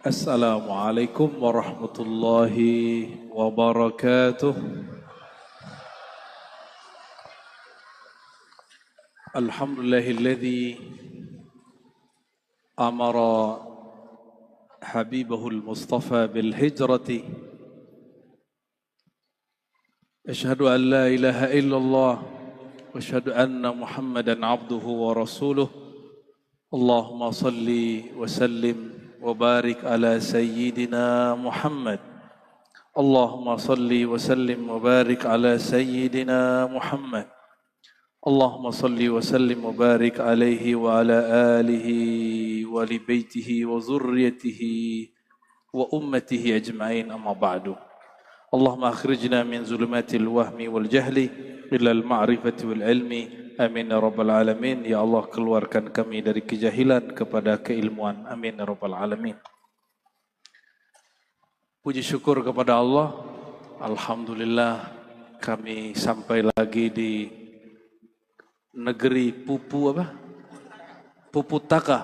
Assalamualaikum warahmatullahi wabarakatuh. Alhamdulillahilladzi amara habibahul mustafa bil hijrati. Asyhadu an la ilaha illallah wa asyhadu anna Muhammadan abduhu wa rasuluh. Allahumma salli wa sallim وبارك على سيدنا محمد اللهم صل وسلم وبارك على سيدنا محمد اللهم صل وسلم وبارك عليه وعلى آله ولبيته وذريته وأمته أجمعين أما بعد اللهم أخرجنا من ظلمات الوهم والجهل إلى المعرفة والعلم amin ya rabbal alamin. Ya Allah, keluarkan kami dari kejahilan kepada keilmuan, amin ya rabbal alamin. Puji syukur kepada Allah, alhamdulillah kami sampai lagi di negeri Puputaka,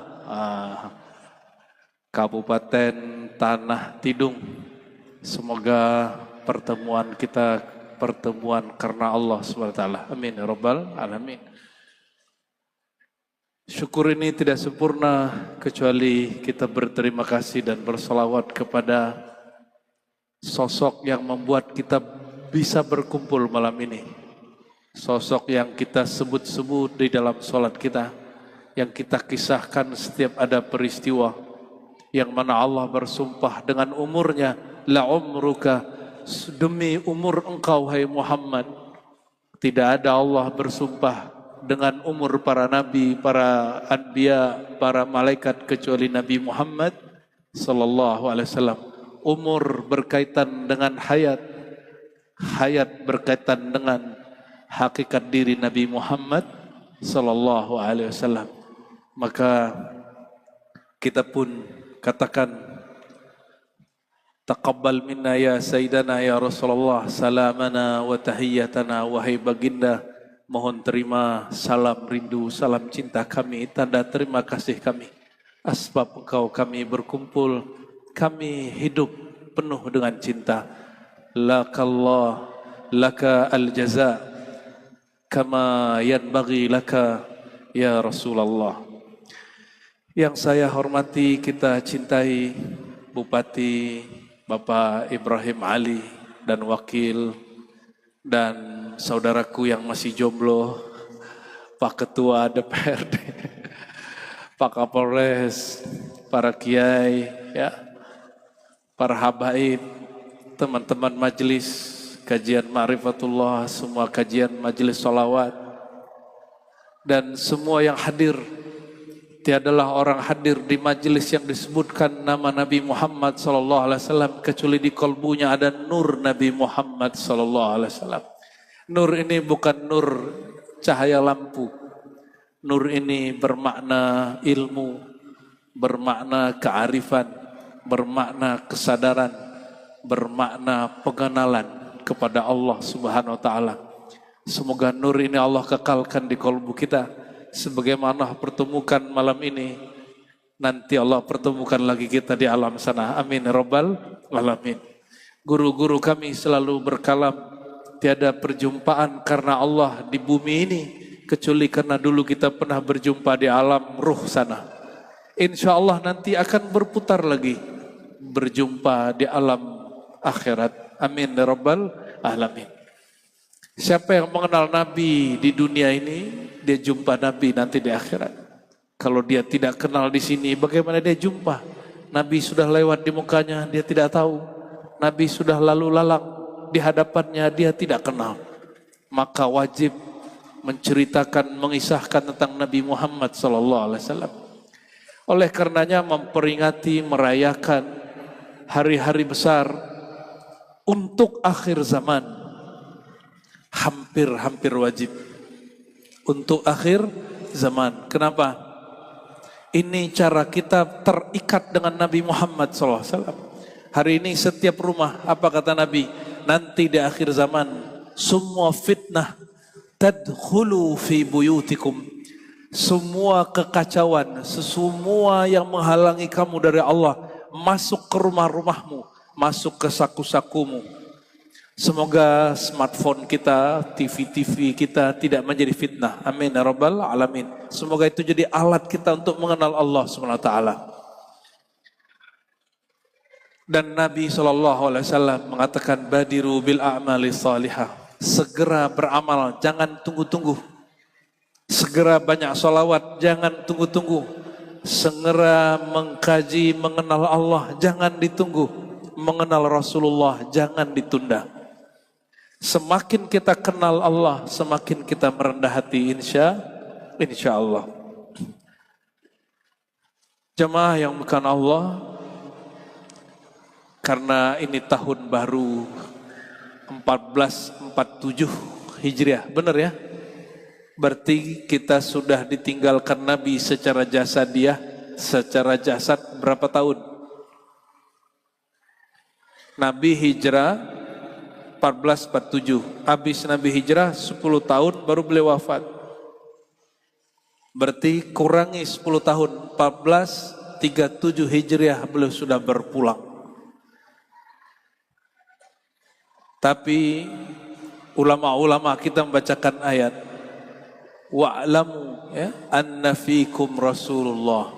Kabupaten Tanah Tidung. Semoga pertemuan kita pertemuan karena Allah SWT. Amin ya rabbal alamin. Syukur ini tidak sempurna kecuali kita berterima kasih dan bersolawat kepada sosok yang membuat kita bisa berkumpul malam ini. Sosok yang kita sebut-sebut di dalam sholat kita, yang kita kisahkan setiap ada peristiwa, yang mana Allah bersumpah dengan umurnya, la umruka, demi umur engkau hai Muhammad. Tidak ada Allah bersumpah dengan umur para nabi, para anbiya, para malaikat kecuali Nabi Muhammad sallallahu alaihi wasallam. Umur berkaitan dengan hayat, hayat berkaitan dengan hakikat diri Nabi Muhammad sallallahu alaihi wasallam. Maka kita pun katakan, taqabbal minna ya Sayyidana ya Rasulullah salamana wa tahiyyatana. Wahai baginda, mohon terima salam rindu, salam cinta kami, tanda terima kasih kami. Asbab engkau kami berkumpul, kami hidup penuh dengan cinta. Lakallah laka al-jaza kama yanbaghi laka ya Rasulullah. Yang saya hormati, kita cintai Bupati Bapak Ibrahim Ali dan wakil, dan saudaraku yang masih jomblo, Pak Ketua DPRD, Pak Kapolres, para kiai, ya, para habaib, teman-teman majelis kajian Ma'rifatullah, semua kajian majelis sholawat, dan semua yang hadir. Tiadalah orang hadir di majelis yang disebutkan nama Nabi Muhammad sallallahu alaihi wasallam kecuali di kalbunya ada nur Nabi Muhammad sallallahu alaihi wasallam. Nur ini bukan nur cahaya lampu. Nur ini bermakna ilmu, bermakna kearifan, bermakna kesadaran, bermakna pengenalan kepada Allah Subhanahu wa taala. Semoga nur ini Allah kekalkan di kalbu kita. Sebagaimana pertemukan malam ini, nanti Allah pertemukan lagi kita di alam sana. Amin ya rabbal alamin. Guru-guru kami selalu berkalam, tiada perjumpaan karena Allah di bumi ini kecuali karena dulu kita pernah berjumpa di alam ruh sana. Insya Allah nanti akan berputar lagi, berjumpa di alam akhirat. Amin ya rabbal alamin. Siapa yang mengenal Nabi di dunia ini, dia jumpa Nabi nanti di akhirat. Kalau dia tidak kenal di sini, bagaimana dia jumpa? Nabi sudah lewat di mukanya, dia tidak tahu. Nabi sudah lalu lalang di hadapannya, dia tidak kenal. Maka wajib menceritakan, mengisahkan tentang Nabi Muhammad SAW. Oleh karenanya memperingati, merayakan hari-hari besar untuk akhir zaman, hampir wajib untuk akhir zaman. Kenapa? Ini cara kita terikat dengan Nabi Muhammad SAW. Hari ini setiap rumah, apa kata Nabi? Nanti di akhir zaman semua fitnah tadkhulu fi buyutikum. Semua kekacauan, semua yang menghalangi kamu dari Allah masuk ke rumah-rumahmu, masuk ke saku-sakumu. Semoga smartphone kita, TV-TV kita tidak menjadi fitnah. Amin ya rabbal alamin. Semoga itu jadi alat kita untuk mengenal Allah Subhanahu wa taala. Dan Nabi SAW mengatakan badiru bil a'mali salihah. Segera beramal, jangan tunggu-tunggu. Segera banyak sholawat, jangan tunggu-tunggu. Segera mengkaji, mengenal Allah, jangan ditunggu. Mengenal Rasulullah, jangan ditunda. Semakin kita kenal Allah, semakin kita merendah hati, insya Allah. Jemaah yang bukan Allah, karena ini tahun baru 1447 Hijriah, benar ya? Berarti kita sudah ditinggalkan Nabi secara jasadiah, secara jasad berapa tahun? Nabi hijrah 1447, habis Nabi hijrah 10 tahun baru beliau wafat. Berarti kurangi 10 tahun, 1437 Hijriah beliau sudah berpulang. Tapi ulama-ulama kita membacakan ayat wa'lamu ya anna fikum Rasulullah.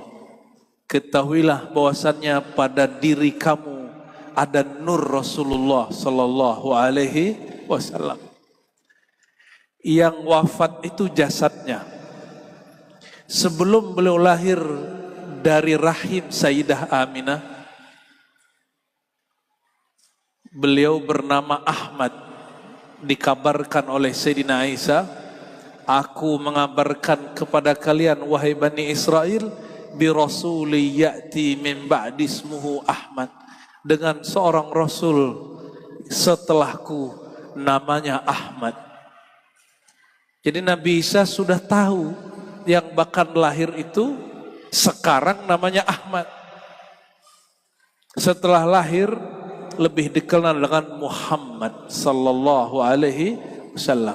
Ketahuilah bahwasannya pada diri kamu ada nur Rasulullah sallallahu alaihi wasallam. Yang wafat itu jasadnya. Sebelum beliau lahir dari rahim Sayyidah Aminah, beliau bernama Ahmad. Dikabarkan oleh Sayyidina Isa, aku mengabarkan kepada kalian wahai Bani Israel, bi rasuli ya'ti min ba'di ismuhu Ahmad, dengan seorang Rasul setelahku namanya Ahmad. Jadi Nabi Isa sudah tahu yang bakal lahir itu sekarang namanya Ahmad. Setelah lahir lebih dikenal dengan Muhammad sallallahu alaihi wasallam.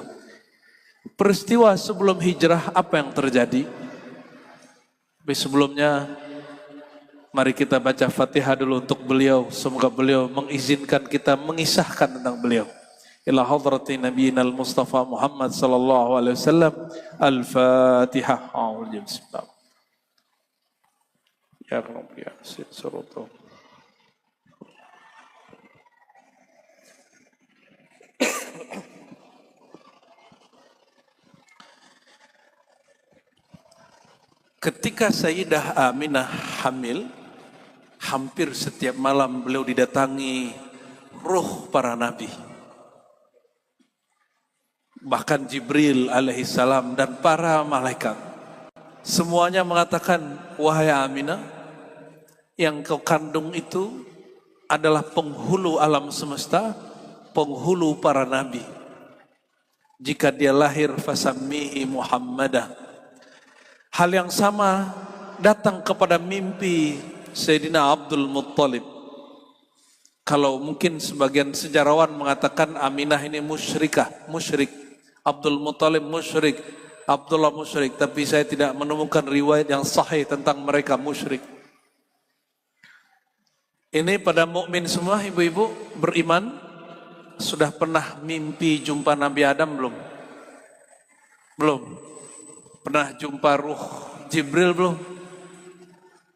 Peristiwa sebelum hijrah apa yang terjadi? Tapi sebelumnya mari kita baca Fatihah dulu untuk beliau. Semoga beliau mengizinkan kita mengisahkan tentang beliau. Ila hadrati nabiyina al-Mustafa Muhammad sallallahu alaihi wasallam. Al-Fatihah. Bismillah. Ya Rabbi ya Sayyid. Ketika Sayyidah Aminah hamil, hampir setiap malam beliau didatangi ruh para nabi. Bahkan Jibril alaihissalam dan para malaikat. Semuanya mengatakan, wahai Aminah, yang kau kandung itu adalah penghulu alam semesta, penghulu para nabi. Jika dia lahir, fasammihi Muhammadah. Hal yang sama datang kepada mimpi Sayyidina Abdul Muttalib. Kalau mungkin sebagian sejarawan mengatakan Aminah ini musyrik. Abdul Muttalib musyrik, Abdullah musyrik. Tapi saya tidak menemukan riwayat yang sahih tentang mereka musyrik. Ini pada mukmin semua ibu-ibu beriman sudah pernah mimpi jumpa Nabi Adam belum? Belum. Pernah jumpa ruh Jibril belum?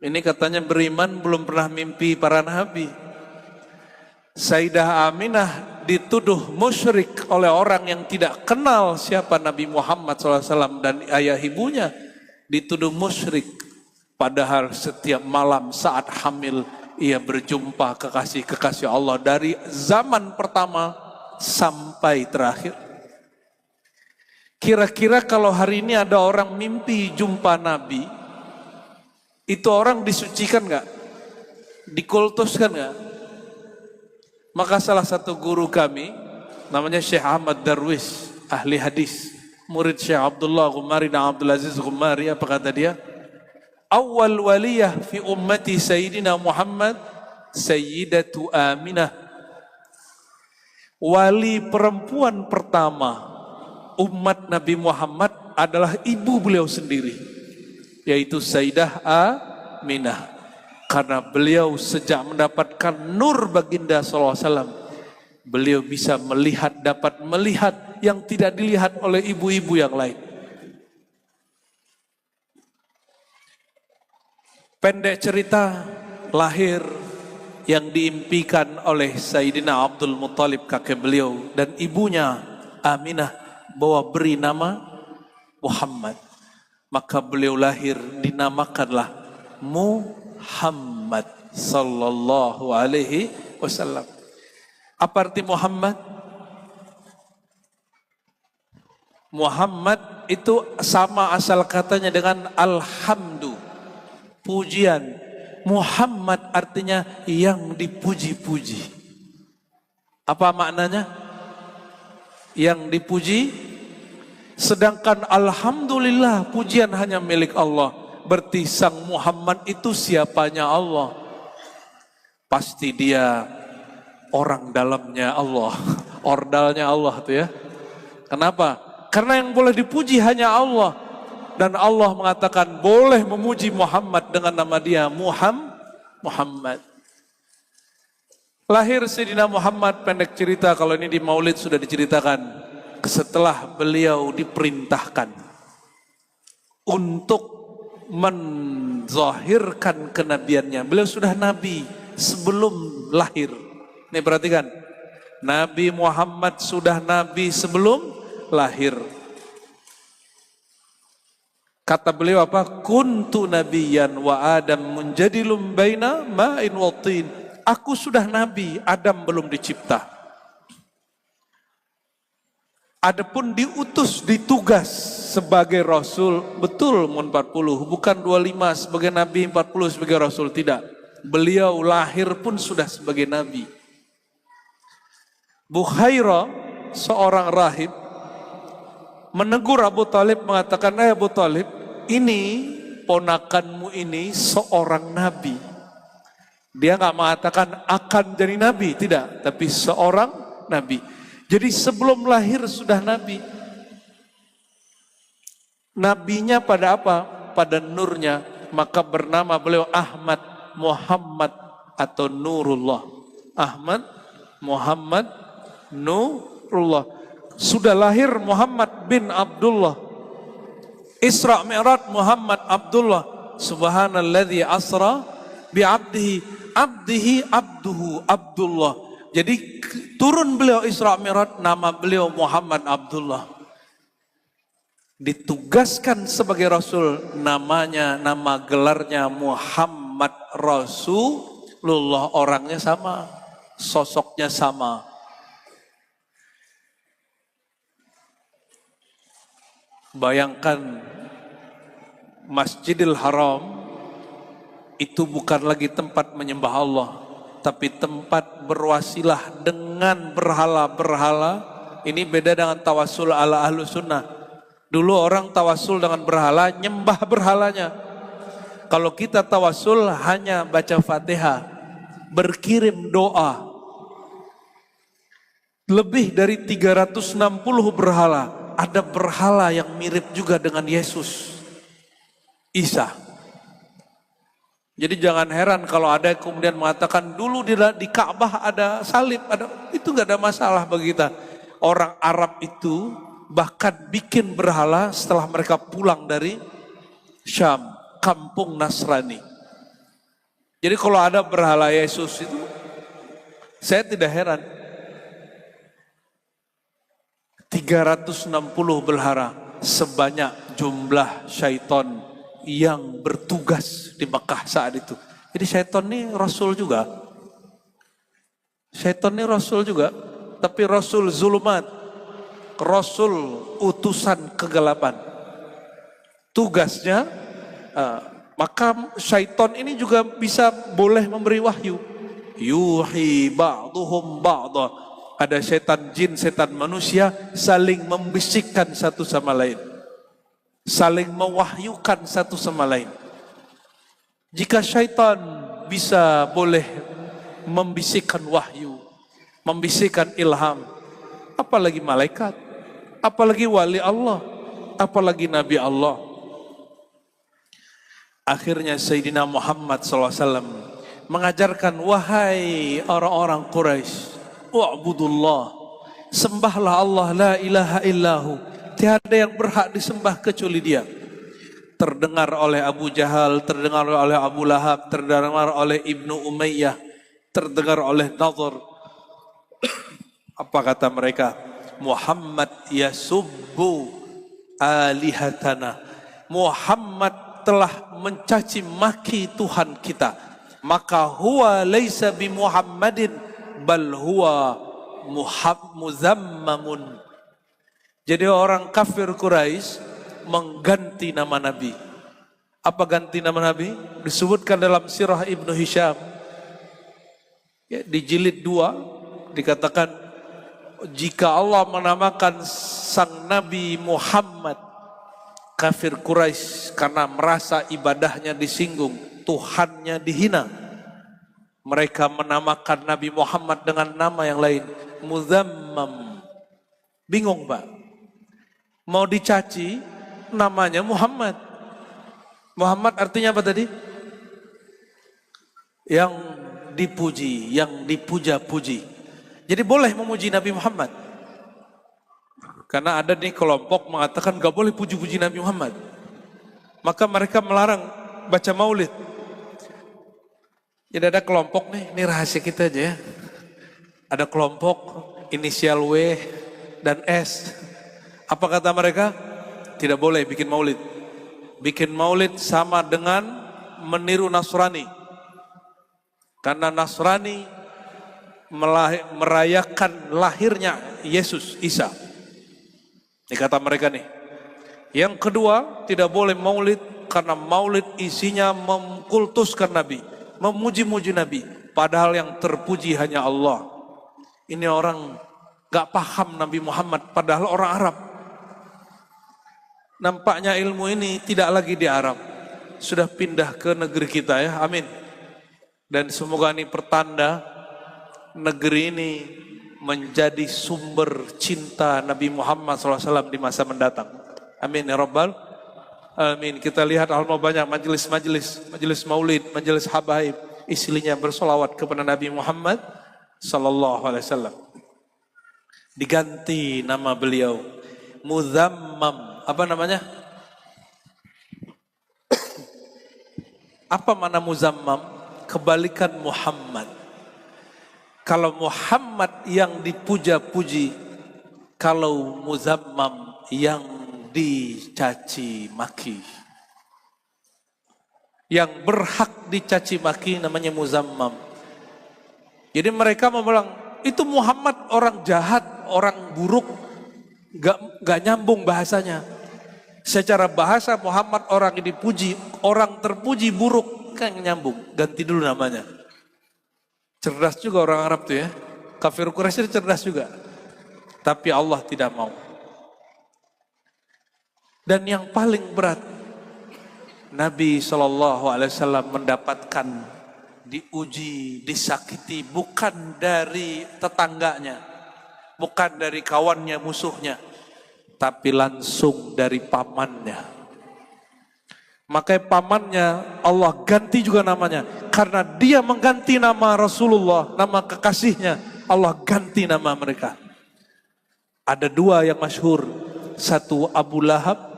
Ini katanya beriman belum pernah mimpi para nabi. Sayyidah Aminah dituduh musyrik oleh orang yang tidak kenal siapa Nabi Muhammad SAW dan ayah ibunya. Dituduh musyrik. Padahal setiap malam saat hamil ia berjumpa kekasih-kekasih Allah dari zaman pertama sampai terakhir. Kira-kira kalau hari ini ada orang mimpi jumpa Nabi, itu orang disucikan gak? Dikultuskan gak? Maka salah satu guru kami, namanya Syekh Ahmad Darwis, ahli hadis, murid Syekh Abdullah Ghumari dan Abdul Aziz Ghumari, apa kata dia? Awal waliyah fi ummati Sayyidina Muhammad, Sayyidatu Aminah. Wali perempuan pertama umat Nabi Muhammad adalah ibu beliau sendiri, yaitu Sayyidah Aminah. Karena beliau sejak mendapatkan nur baginda sallallahu alaihi wasallam, beliau bisa melihat, dapat melihat yang tidak dilihat oleh ibu-ibu yang lain. Pendek cerita, lahir yang diimpikan oleh Sayyidina Abdul Muttalib kakek beliau dan ibunya Aminah bahwa beri nama Muhammad. Maka beliau lahir dinamakanlah Muhammad sallallahu alaihi wasallam. Apa arti Muhammad? Muhammad itu sama asal katanya dengan alhamdu, pujian. Muhammad artinya yang dipuji-puji. Apa maknanya? Yang dipuji. Sedangkan alhamdulillah pujian hanya milik Allah. Berarti sang Muhammad itu siapanya Allah. Pasti dia orang dalamnya Allah. Ordalnya Allah tuh ya. Kenapa? Karena yang boleh dipuji hanya Allah. Dan Allah mengatakan boleh memuji Muhammad dengan nama dia Muhammad. Lahir Sayyidina Muhammad, pendek cerita, kalau ini di Maulid sudah diceritakan, setelah beliau diperintahkan untuk menzahirkan kenabiannya. Beliau sudah nabi sebelum lahir. Nih perhatikan, Nabi Muhammad sudah nabi sebelum lahir. Kata beliau apa? Kuntu nabiyyan wa Adam munjadilum baina ma'in wa tin. Aku sudah nabi, Adam belum dicipta. Adapun diutus, ditugas sebagai rasul, betul mun 40, bukan 25 sebagai nabi, 40 sebagai rasul, tidak. Beliau lahir pun sudah sebagai nabi. Bukhairah, seorang rahib, menegur Abu Talib, mengatakan, Abu Talib, ini ponakanmu ini seorang nabi. Dia nggak mengatakan akan jadi nabi, tidak, tapi seorang nabi. Jadi sebelum lahir sudah nabi. Nabinya pada apa? Pada nurnya. Maka bernama beliau Ahmad Muhammad atau Nurullah. Ahmad Muhammad Nurullah. Sudah lahir Muhammad bin Abdullah. Isra Mi'raj Muhammad Abdullah. Subhanalladzi asra bi'abdihi. Abdihi abduhu Abdullah. Jadi turun beliau Isra Mi'raj, nama beliau Muhammad Abdullah. Ditugaskan sebagai Rasul, namanya, nama gelarnya Muhammad Rasulullah. Orangnya sama, sosoknya sama. Bayangkan Masjidil Haram itu bukan lagi tempat menyembah Allah, tapi tempat berwasilah dengan berhala-berhala. Ini beda dengan tawasul ala ahlu sunnah. Dulu orang tawasul dengan berhala, nyembah berhalanya. Kalau kita tawasul hanya baca Fatihah, berkirim doa. Lebih dari 360 berhala. Ada berhala yang mirip juga dengan Yesus, Isa. Jadi jangan heran kalau ada yang kemudian mengatakan dulu di Ka'bah ada salib, itu nggak ada masalah bagi kita. Orang Arab itu bahkan bikin berhala setelah mereka pulang dari Syam, kampung Nasrani. Jadi kalau ada berhala Yesus itu, saya tidak heran. 360 berhala, sebanyak jumlah syaitan yang bertugas di Mekah saat itu. Jadi syaitan ini Rasul juga. Syaitan ini Rasul juga, tapi Rasul zulumat, Rasul utusan kegelapan. Tugasnya, maka syaitan ini juga bisa boleh memberi wahyu. Yuhi ba'duhum ba'dah. Ada setan jin, setan manusia saling membisikkan satu sama lain. Saling mewahyukan satu sama lain. Jika syaitan bisa boleh membisikkan wahyu, membisikkan ilham, apalagi malaikat, apalagi wali Allah, apalagi Nabi Allah. Akhirnya Sayyidina Muhammad SAW mengajarkan, wahai orang-orang Quraisy, wa'budullah, sembahlah Allah, la ilaha illahu, tiada yang berhak disembah kecuali Dia. Terdengar oleh Abu Jahal, terdengar oleh Abu Lahab, terdengar oleh Ibnu Umayyah, terdengar oleh Nadhr. Apa kata mereka? Muhammad yasubbu alihatana. Muhammad telah mencaci maki Tuhan kita. Maka huwa laisa bi Muhammadin bal huwa muzammamun. Jadi orang kafir Quraisy mengganti nama Nabi. Apa ganti nama Nabi? Disebutkan dalam Sirah Ibnu Hisham, ya, di jilid 2 dikatakan, jika Allah menamakan sang Nabi Muhammad, kafir Quraisy karena merasa ibadahnya disinggung, Tuhannya dihina, mereka menamakan Nabi Muhammad dengan nama yang lain, Muzammam. Bingung Pak, mau dicaci namanya Muhammad. Muhammad artinya apa tadi? Yang dipuji, yang dipuja-puji. Jadi boleh memuji Nabi Muhammad. Karena ada nih kelompok mengatakan gak boleh puji-puji Nabi Muhammad. Maka mereka melarang baca maulid. Jadi ada kelompok nih, ini rahasia kita aja ya. Ada kelompok inisial W dan S. Apa kata mereka? Tidak boleh bikin maulid. Bikin maulid sama dengan meniru Nasrani. Karena Nasrani merayakan lahirnya Yesus, Isa. Ini kata mereka nih. Yang kedua, tidak boleh maulid karena maulid isinya mengkultuskan Nabi, memuji-muji Nabi, padahal yang terpuji hanya Allah. Ini orang gak paham Nabi Muhammad, padahal orang Arab. Nampaknya ilmu ini tidak lagi di Arab, sudah pindah ke negeri kita ya, amin. Dan semoga ini pertanda negeri ini menjadi sumber cinta Nabi Muhammad SAW di masa mendatang. Amin ya Rabbal Amin. Kita lihat alhamdulillah banyak majelis maulid, majelis habaib, isinya bersolawat kepada Nabi Muhammad sallallahu alaihi wasallam. Diganti nama beliau Muzammam. Apa namanya? Apa mana Muzammam? Kebalikan Muhammad. Kalau Muhammad yang dipuja-puji, kalau Muzammam yang dicaci maki. Yang berhak dicaci maki namanya Muzammam. Jadi mereka mau bilang, itu Muhammad orang jahat, orang buruk, gak nyambung bahasanya. Secara bahasa Muhammad orang yang dipuji, orang terpuji buruk, kan nyambung. Ganti dulu namanya. Cerdas juga orang Arab tuh ya. Kafir Quraisy cerdas juga. Tapi Allah tidak mau. Dan yang paling berat, Nabi SAW mendapatkan diuji, disakiti bukan dari tetangganya, bukan dari kawannya, musuhnya, tapi langsung dari pamannya. Makanya pamannya Allah ganti juga namanya, karena dia mengganti nama Rasulullah, nama kekasihnya, Allah ganti nama mereka. Ada dua yang masyhur, satu Abu Lahab,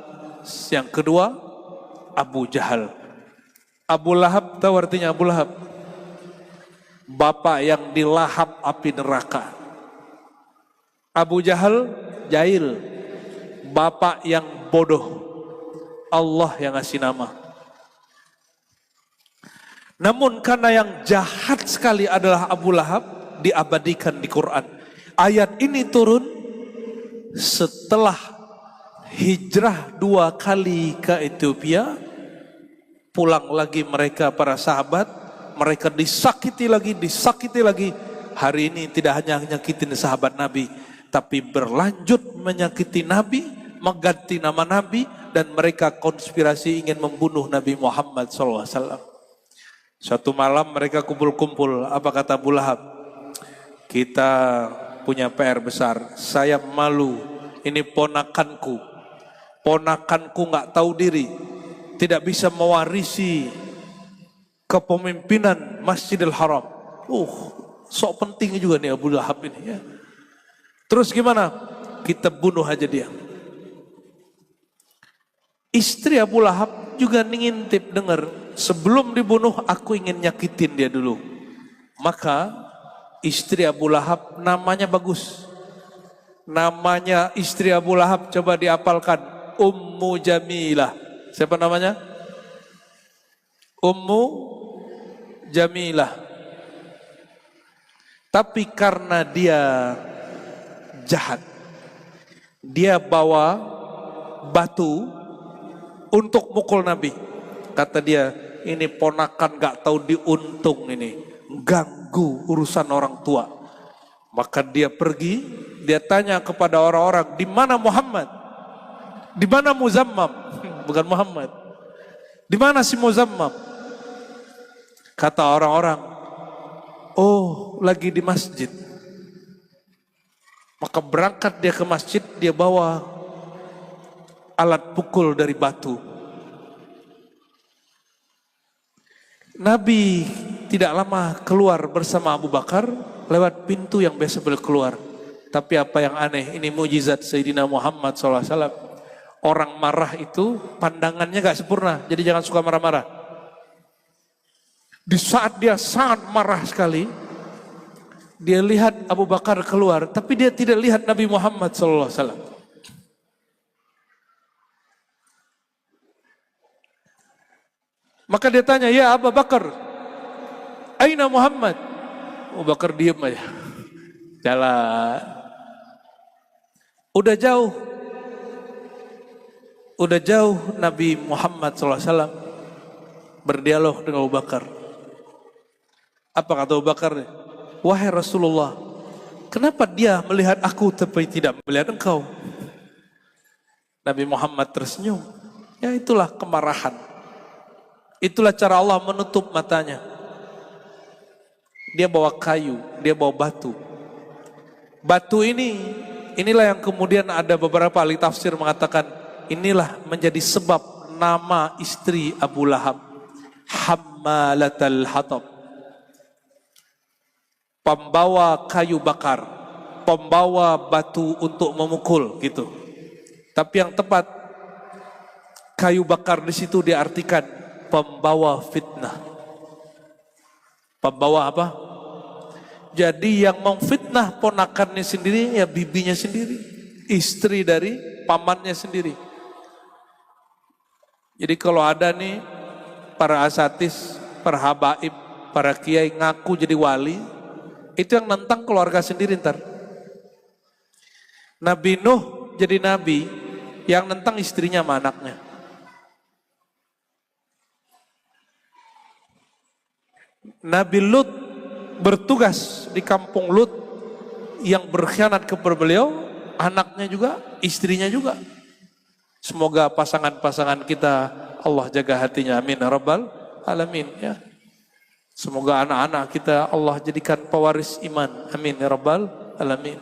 yang kedua Abu Jahal. Abu Lahab, tahu artinya Abu Lahab? Bapak yang dilahap api neraka. Abu Jahal, jahil, bapak yang bodoh. Allah yang ngasih nama. Namun karena yang jahat sekali adalah Abu Lahab, diabadikan di Quran. Ayat ini turun setelah hijrah 2 kali ke Ethiopia, pulang lagi mereka para sahabat, mereka disakiti lagi. Hari ini tidak hanya nyakitin sahabat Nabi, tapi berlanjut menyakiti Nabi, mengganti nama Nabi, dan mereka konspirasi ingin membunuh Nabi Muhammad SAW. Suatu malam mereka kumpul-kumpul, apa kata Abu Lahab? Kita punya PR besar, saya malu, ini ponakanku nggak tahu diri, tidak bisa mewarisi kepemimpinan Masjidil Haram. Sok penting juga nih Abu Lahab ini ya. Terus gimana? Kita bunuh aja dia. Istri Abu Lahab juga ngintip dengar, sebelum dibunuh aku ingin nyakitin dia dulu. Maka istri Abu Lahab namanya bagus. Namanya istri Abu Lahab coba diapalkan, Ummu Jamilah. Siapa namanya? Ummu Jamilah. Tapi karena dia jahat, dia bawa batu untuk mukul Nabi. Kata dia, ini ponakan gak tahu diuntung ini, ganggu urusan orang tua. Maka dia pergi, dia tanya kepada orang-orang, di mana Muhammad? Di mana Muzammam? Bukan Muhammad. Di mana si Muzammam? Kata orang-orang, oh lagi di masjid. Maka berangkat dia ke masjid, dia bawa alat pukul dari batu. Nabi tidak lama keluar bersama Abu Bakar lewat pintu yang biasa beliau keluar. Tapi apa yang aneh, ini mujizat Sayyidina Muhammad SAW. Orang marah itu pandangannya gak sempurna, jadi jangan suka marah-marah. Di saat dia sangat marah sekali, dia lihat Abu Bakar keluar, tapi dia tidak lihat Nabi Muhammad SAW. Maka dia tanya, ya Abu Bakar, aina Muhammad? Abu Bakar diam aja, jalan. Udah jauh Nabi Muhammad SAW berdialog dengan Abu Bakar. Apa kata Abu Bakar? Wahai Rasulullah, kenapa dia melihat aku tapi tidak melihat engkau? Nabi Muhammad tersenyum. Ya itulah kemarahan. Itulah cara Allah menutup matanya. Dia bawa kayu, dia bawa batu. Batu inilah yang kemudian ada beberapa ahli tafsir mengatakan, inilah menjadi sebab nama istri Abu Lahab, Hammalatal Hatab. Pembawa kayu bakar, pembawa batu untuk memukul gitu. Tapi yang tepat, kayu bakar di situ diartikan pembawa fitnah. Pembawa apa? Jadi yang memfitnah ponakannya sendiri, ya bibinya sendiri, istri dari pamannya sendiri. Jadi kalau ada nih para asatis, para habaib, para kiai ngaku jadi wali, itu yang nentang keluarga sendiri ntar. Nabi Nuh jadi nabi, yang nentang istrinya sama anaknya. Nabi Lut bertugas di kampung Lut, yang berkhianat kepada beliau, anaknya juga, istrinya juga. Semoga pasangan-pasangan kita Allah jaga hatinya, amin ya rabbal alamin ya. Semoga anak-anak kita Allah jadikan pewaris iman, amin ya rabbal alamin.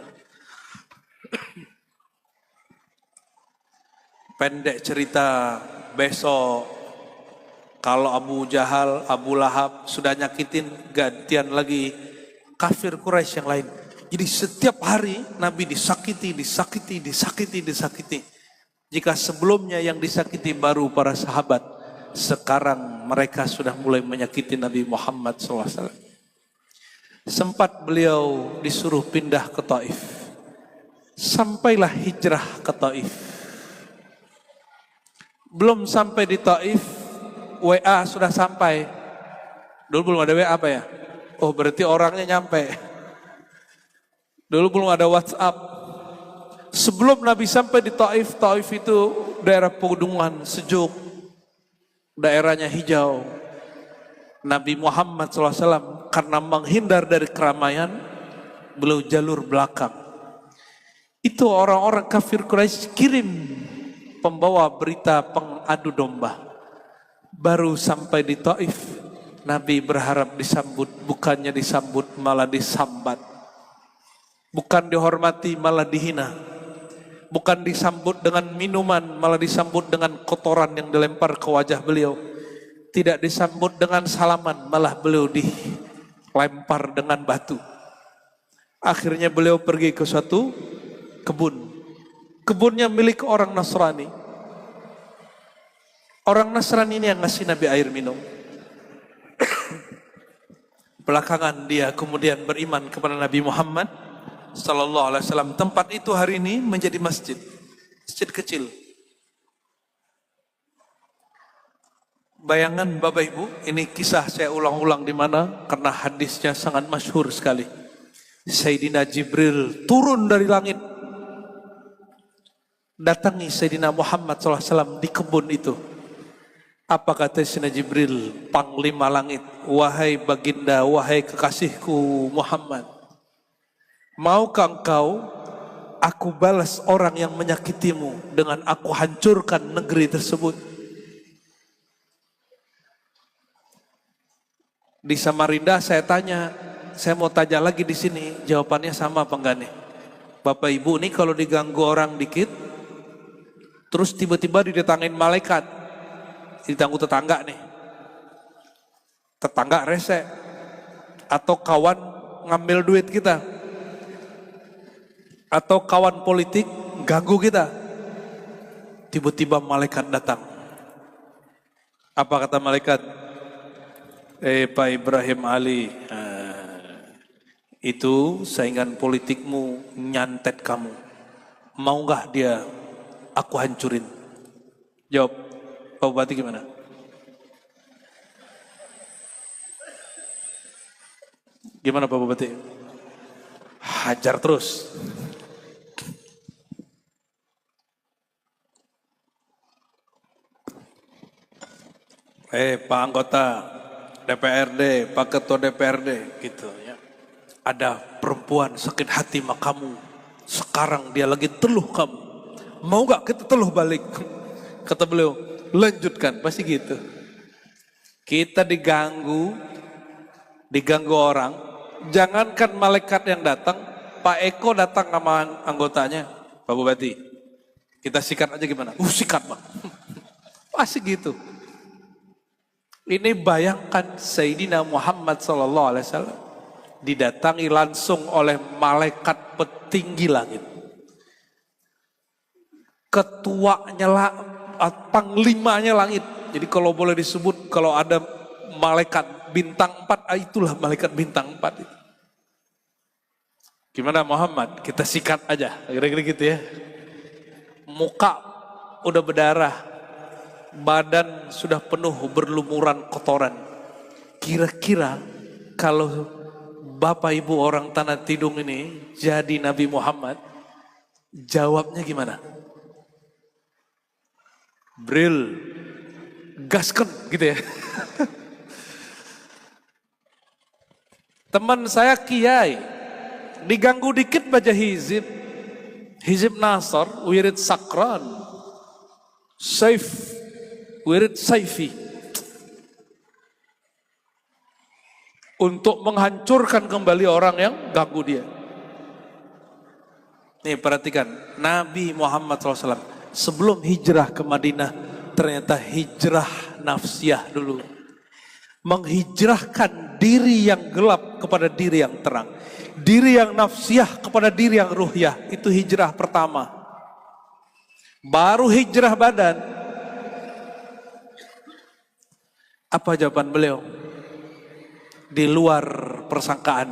Pendek cerita, besok kalau Abu Jahal, Abu Lahab sudah nyakitin, gantian lagi kafir Quraisy yang lain. Jadi setiap hari Nabi disakiti. Jika sebelumnya yang disakiti baru para sahabat, sekarang mereka sudah mulai menyakiti Nabi Muhammad SAW. Sempat beliau disuruh pindah ke Taif. Sampailah hijrah ke Taif. Belum sampai di Taif, WA sudah sampai. Dulu belum ada WA apa ya? Oh berarti orangnya nyampe. Dulu belum ada WhatsApp. Sebelum Nabi sampai di Taif, Taif itu daerah pegunungan, sejuk, daerahnya hijau. Nabi Muhammad SAW karena menghindar dari keramaian, beliau jalur belakang. Itu orang-orang kafir Quraisy kirim pembawa berita pengadu domba. Baru sampai di Taif, Nabi berharap disambut, bukannya disambut malah disambat. Bukan dihormati malah dihina. Bukan disambut dengan minuman, malah disambut dengan kotoran yang dilempar ke wajah beliau. Tidak disambut dengan salaman, malah beliau dilempar dengan batu. Akhirnya beliau pergi ke suatu kebun. Kebunnya milik orang Nasrani. Orang Nasrani ini yang ngasih Nabi air minum. Belakangan dia kemudian beriman kepada Nabi Muhammad Sallallahu Alaihi Wasallam. Tempat itu hari ini menjadi masjid kecil. Bayangan Bapak Ibu, ini kisah saya ulang-ulang di mana karena hadisnya sangat masyhur sekali. Sayyidina Jibril turun dari langit, datangi Sayyidina Muhammad SAW di kebun itu. Apa kata Sayyidina Jibril, panglima langit, wahai baginda, wahai kekasihku Muhammad, maukah engkau aku balas orang yang menyakitimu dengan aku hancurkan negeri tersebut? Di Samarinda saya tanya, saya mau tanya lagi di sini, jawabannya sama apa enggak nih? Bapak Ibu nih kalau diganggu orang dikit, terus tiba-tiba didatangin malaikat, diganggu tetangga nih, tetangga rese, atau kawan ngambil duit kita, atau kawan politik ganggu kita, tiba-tiba malaikat datang. Apa kata malaikat? Pak Ibrahim Ali, itu saingan politikmu nyantet kamu, mau nggak dia aku hancurin? Jawab, Pak Bupati gimana? Gimana Pak Bupati? Hajar terus. Pak anggota DPRD, Pak Ketua DPRD, gitu ya. Ada perempuan sakit hati sama kamu. Sekarang dia lagi teluh kamu. Mau gak kita teluh balik? Kata beliau, lanjutkan, pasti gitu. Kita diganggu orang. Jangankan malaikat yang datang, Pak Eko datang sama anggotanya, Pak Bupati. Kita sikat aja gimana? Sikat Bang. Pasti gitu. Ini bayangkan Sayyidina Muhammad SAW didatangi langsung oleh malaikat petinggi langit. Ketuanya panglimanya langit. Jadi kalau boleh disebut, kalau ada malaikat bintang 4, itulah malaikat bintang 4 itu. Gimana Muhammad? Kita sikat aja, kira-kira gitu ya. Muka udah berdarah, badan sudah penuh berlumuran kotoran. Kira-kira kalau Bapak Ibu orang Tanah Tidung ini jadi Nabi Muhammad, jawabnya gimana? Bril, gasken gitu ya. Teman saya kiai, diganggu dikit baca hizib Nasr, wirid sakran, saif, wirid saifi, untuk menghancurkan kembali orang yang ganggu dia. Nih perhatikan, Nabi Muhammad SAW sebelum hijrah ke Madinah, ternyata hijrah nafsiyah dulu. Menghijrahkan diri yang gelap kepada diri yang terang. Diri yang nafsiyah kepada diri yang ruhiyah. Itu hijrah pertama. Baru hijrah badan. Apa jawaban beliau? Di luar persangkaan.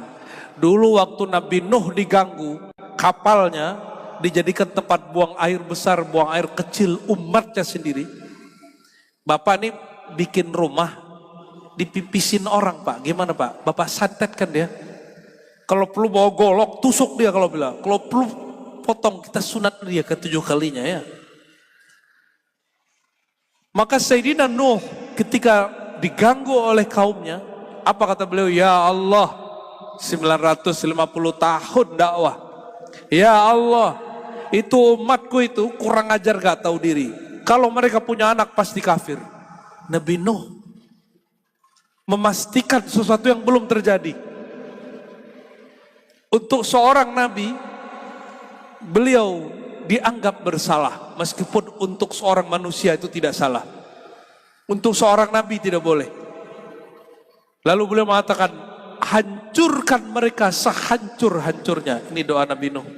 Dulu waktu Nabi Nuh diganggu, kapalnya dijadikan tempat buang air besar, buang air kecil umatnya sendiri. Bapak ini bikin rumah, dipipisin orang Pak. Gimana Pak? Bapak santet kan dia. Kalau perlu bawa golok, tusuk dia kalau bilang. Kalau perlu potong, kita sunat dia ke 7 kalinya ya. Maka Sayyidina Nuh ketika diganggu oleh kaumnya, apa kata beliau? Ya Allah, 950 tahun dakwah. Ya Allah, itu umatku itu kurang ajar gak tahu diri. Kalau mereka punya anak pasti kafir. Nabi Nuh memastikan sesuatu yang belum terjadi. Untuk seorang nabi, beliau dianggap bersalah. Meskipun untuk seorang manusia itu tidak salah. Untuk seorang nabi tidak boleh. Lalu beliau mengatakan, hancurkan mereka sehancur-hancurnya. Ini doa Nabi Nuh.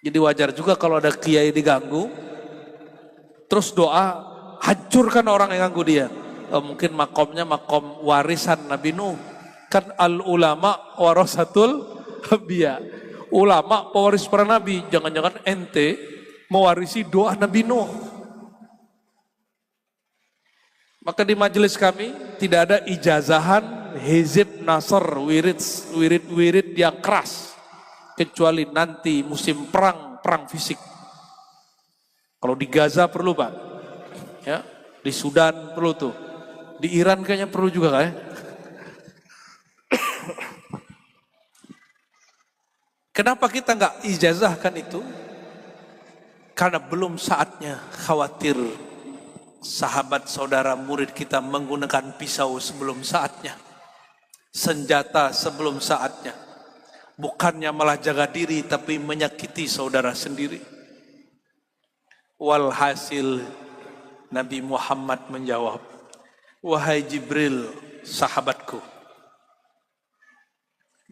Jadi wajar juga kalau ada kiai diganggu, terus doa, hancurkan orang yang ganggu dia. Mungkin makomnya makom warisan Nabi Nuh. Kan al-ulama warasatul anbiya. Ulama pewaris para nabi. Jangan-jangan ente mewarisi doa Nabi Nuh. Maka di majelis kami tidak ada ijazahan, hizib, nasr, wirid yang keras. Kecuali nanti musim perang fisik. Kalau di Gaza perlu Pak. Ya, di Sudan perlu tuh. Di Iran kayaknya perlu juga kan ya. Kenapa kita nggak ijazahkan itu? Karena belum saatnya, khawatir sahabat saudara murid kita menggunakan pisau sebelum saatnya, senjata sebelum saatnya, bukannya malah jaga diri tapi menyakiti saudara sendiri. Walhasil Nabi Muhammad menjawab, wahai Jibril sahabatku,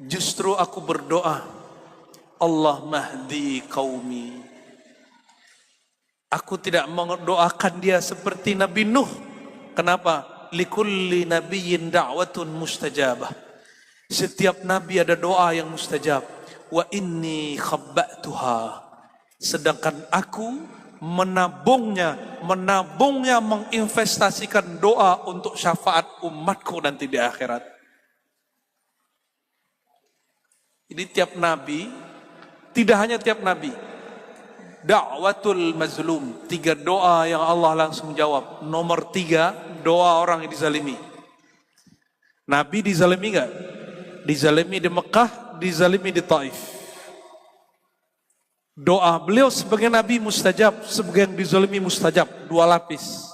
justru aku berdoa, Allah mahdi qaumi. Aku tidak mendoakan dia seperti Nabi Nuh. Kenapa? Likulli nabiyyin da'watun mustajabah. Setiap nabi ada doa yang mustajab. Wa inni khabba'tuha. Sedangkan aku menabungnya, menginvestasikan doa untuk syafaat umatku nanti di akhirat. Ini tiap nabi, tidak hanya tiap nabi. Da'watul mazlum, 3 doa yang Allah langsung jawab. Nomor 3, doa orang yang dizalimi. Nabi dizalimi enggak? Dizalimi di Mekah, dizalimi di Taif. Doa beliau sebagai Nabi mustajab, sebagai yang dizalimi mustajab, 2 lapis.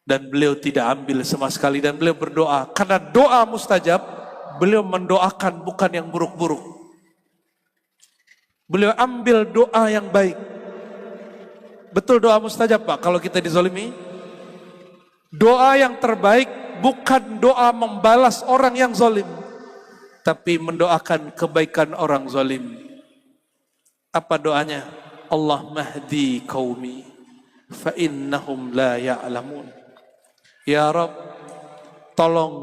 Dan beliau tidak ambil sama sekali, dan beliau berdoa. Karena doa mustajab, beliau mendoakan bukan yang buruk-buruk. Beliau ambil doa yang baik. Betul doa mustajab Pak kalau kita dizalimi? Doa yang terbaik bukan doa membalas orang yang zalim, tapi mendoakan kebaikan orang zalim. Apa doanya? Allah mahdi qaumi fa innahum la ya'lamun. Ya Rabb, tolong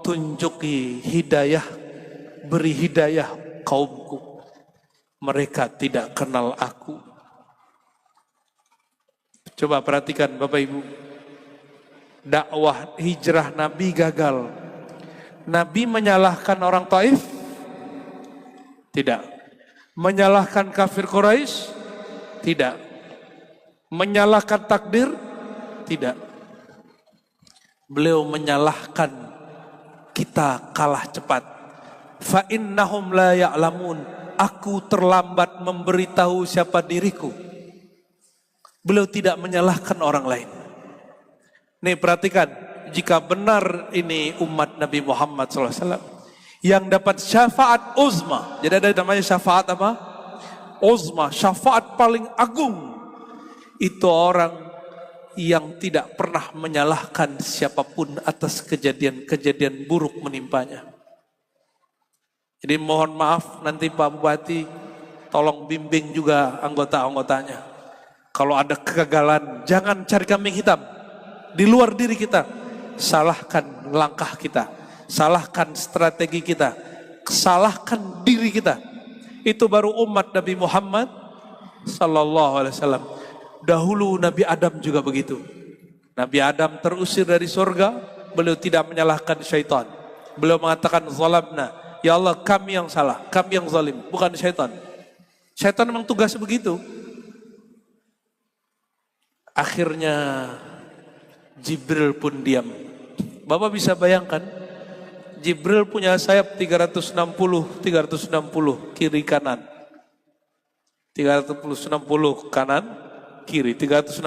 tunjuki hidayah, beri hidayah kaumku. Mereka tidak kenal aku. Coba perhatikan Bapak Ibu. Dakwah hijrah Nabi gagal. Nabi menyalahkan orang Taif? Tidak. Menyalahkan kafir Quraisy? Tidak. Menyalahkan takdir? Tidak. Beliau menyalahkan kita kalah cepat. Fa innahum la ya'lamun. Aku terlambat memberitahu siapa diriku. Beliau tidak menyalahkan orang lain. Nih perhatikan, jika benar ini umat Nabi Muhammad SAW yang dapat syafaat uzma. Jadi ada namanya syafaat apa? Uzma, syafaat paling agung. Itu orang yang tidak pernah menyalahkan siapapun atas kejadian-kejadian buruk menimpanya. Jadi mohon maaf nanti Pak Bupati tolong bimbing juga anggota-anggotanya. Kalau ada kegagalan jangan cari kambing hitam di luar diri kita. Salahkan langkah kita, salahkan strategi kita, salahkan diri kita. Itu baru umat Nabi Muhammad sallallahu alaihi wasallam. Dahulu Nabi Adam juga begitu. Nabi Adam terusir dari surga, beliau tidak menyalahkan syaitan. Beliau mengatakan zalamna. Ya Allah, kami yang salah, kami yang zalim, bukan syaitan. Syaitan memang tugasnya begitu. Akhirnya Jibril pun diam. Bapak bisa bayangkan, Jibril punya sayap 360 kiri kanan. 360 kanan, kiri, 360.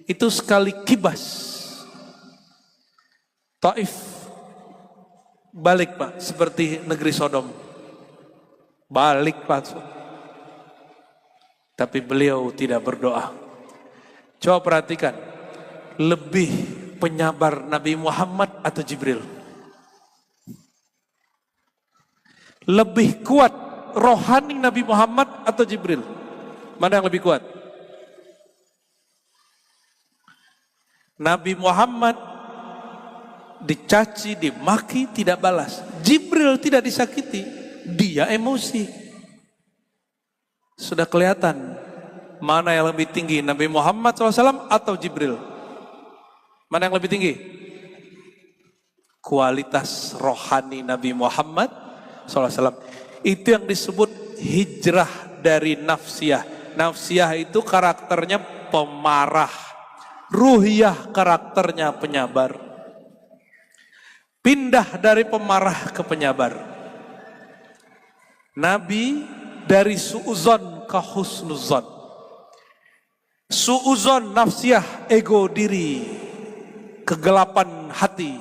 Itu sekali kibas. Taif balik Pak, seperti negeri Sodom. Balik langsung. Tapi beliau tidak berdoa. Coba perhatikan, lebih penyabar Nabi Muhammad atau Jibril? Lebih kuat rohani Nabi Muhammad atau Jibril? Mana yang lebih kuat? Nabi Muhammad dicaci, dimaki, tidak balas. Jibril tidak disakiti, dia emosi. Sudah kelihatan mana yang lebih tinggi, Nabi Muhammad SAW atau Jibril? Mana yang lebih tinggi? Kualitas rohani Nabi Muhammad SAW. Itu yang disebut hijrah dari nafsiyah. Nafsiyah itu karakternya pemarah, ruhiyah karakternya penyabar. Pindah dari pemarah ke penyabar. Nabi dari su'uzon ke husnuzon. Su'uzon nafsiyah, ego diri, kegelapan hati.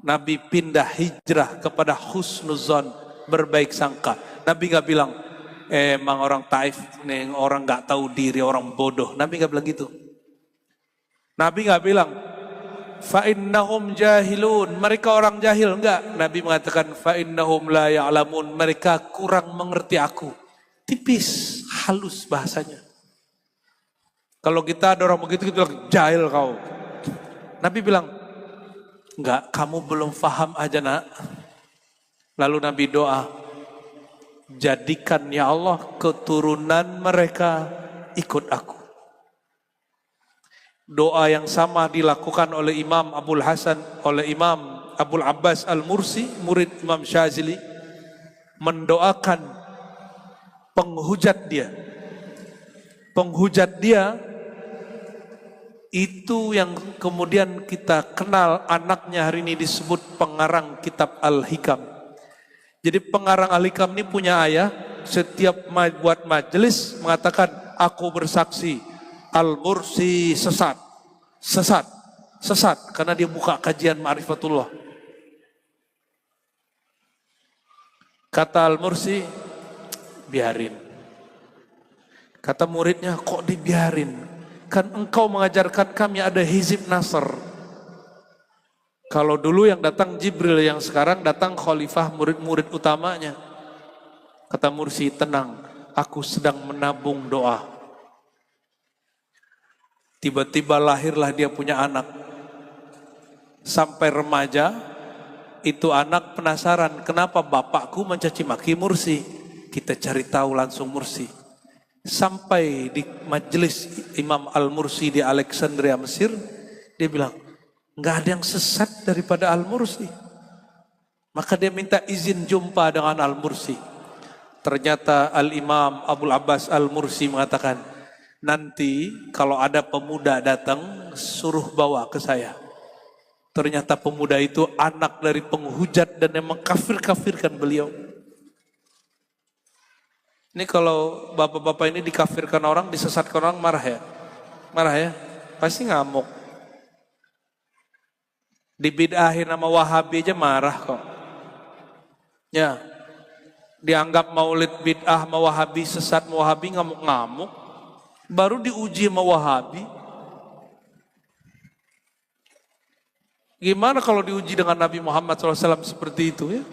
Nabi pindah hijrah kepada husnuzon, berbaik sangka. Nabi gak bilang, emang orang Taif nih, orang gak tahu diri, orang bodoh. Nabi gak bilang gitu. Nabi gak bilang, fa'innahum jahilun, mereka orang jahil. Enggak, Nabi mengatakan fa'innahum la ya'lamun, mereka kurang mengerti aku. Tipis, halus bahasanya. Kalau kita ada orang begitu, kita bilang jahil kau. Nabi bilang, enggak, kamu belum faham aja nak. Lalu Nabi doa, jadikan ya Allah keturunan mereka ikut aku. Doa yang sama dilakukan oleh Imam Abul Hasan, oleh Imam Abul Abbas Al-Mursi, murid Imam Syazili, mendoakan penghujat dia. Penghujat dia itu yang kemudian kita kenal anaknya hari ini disebut pengarang kitab Al-Hikam. Jadi pengarang Al-Hikam ini punya ayah, setiap buat majelis mengatakan, aku bersaksi Al-Mursi sesat, sesat, sesat, karena dia buka kajian Ma'rifatullah. Kata Al-Mursi, biarin. Kata muridnya, kok dibiarin? Kan engkau mengajarkan kami ada hizib nasr. Kalau dulu yang datang Jibril, yang sekarang datang khalifah murid-murid utamanya. Kata Mursi, tenang, aku sedang menabung doa. Tiba-tiba lahirlah dia punya anak. Sampai remaja, itu anak penasaran, kenapa bapakku mencaci maki Mursi? Kita cari tahu langsung Mursi. Sampai di majelis Imam Al-Mursi di Alexandria, Mesir, dia bilang, nggak ada yang sesat daripada Al-Mursi. Maka dia minta izin jumpa dengan Al-Mursi. Ternyata Al-Imam Abul Abbas Al-Mursi mengatakan, nanti kalau ada pemuda datang, suruh bawa ke saya. Ternyata pemuda itu anak dari penghujat dan yang mengkafir-kafirkan beliau. Ini kalau bapak-bapak ini dikafirkan orang, disesatkan orang, marah ya? Marah ya? Pasti ngamuk. Dibid'ahin nama Wahabi aja marah kok. Ya, dianggap maulid bid'ah sama Wahabi, sesat sama Wahabi, ngamuk-ngamuk. Baru diuji sama Wahabi. Gimana kalau diuji dengan Nabi Muhammad SAW seperti itu ya?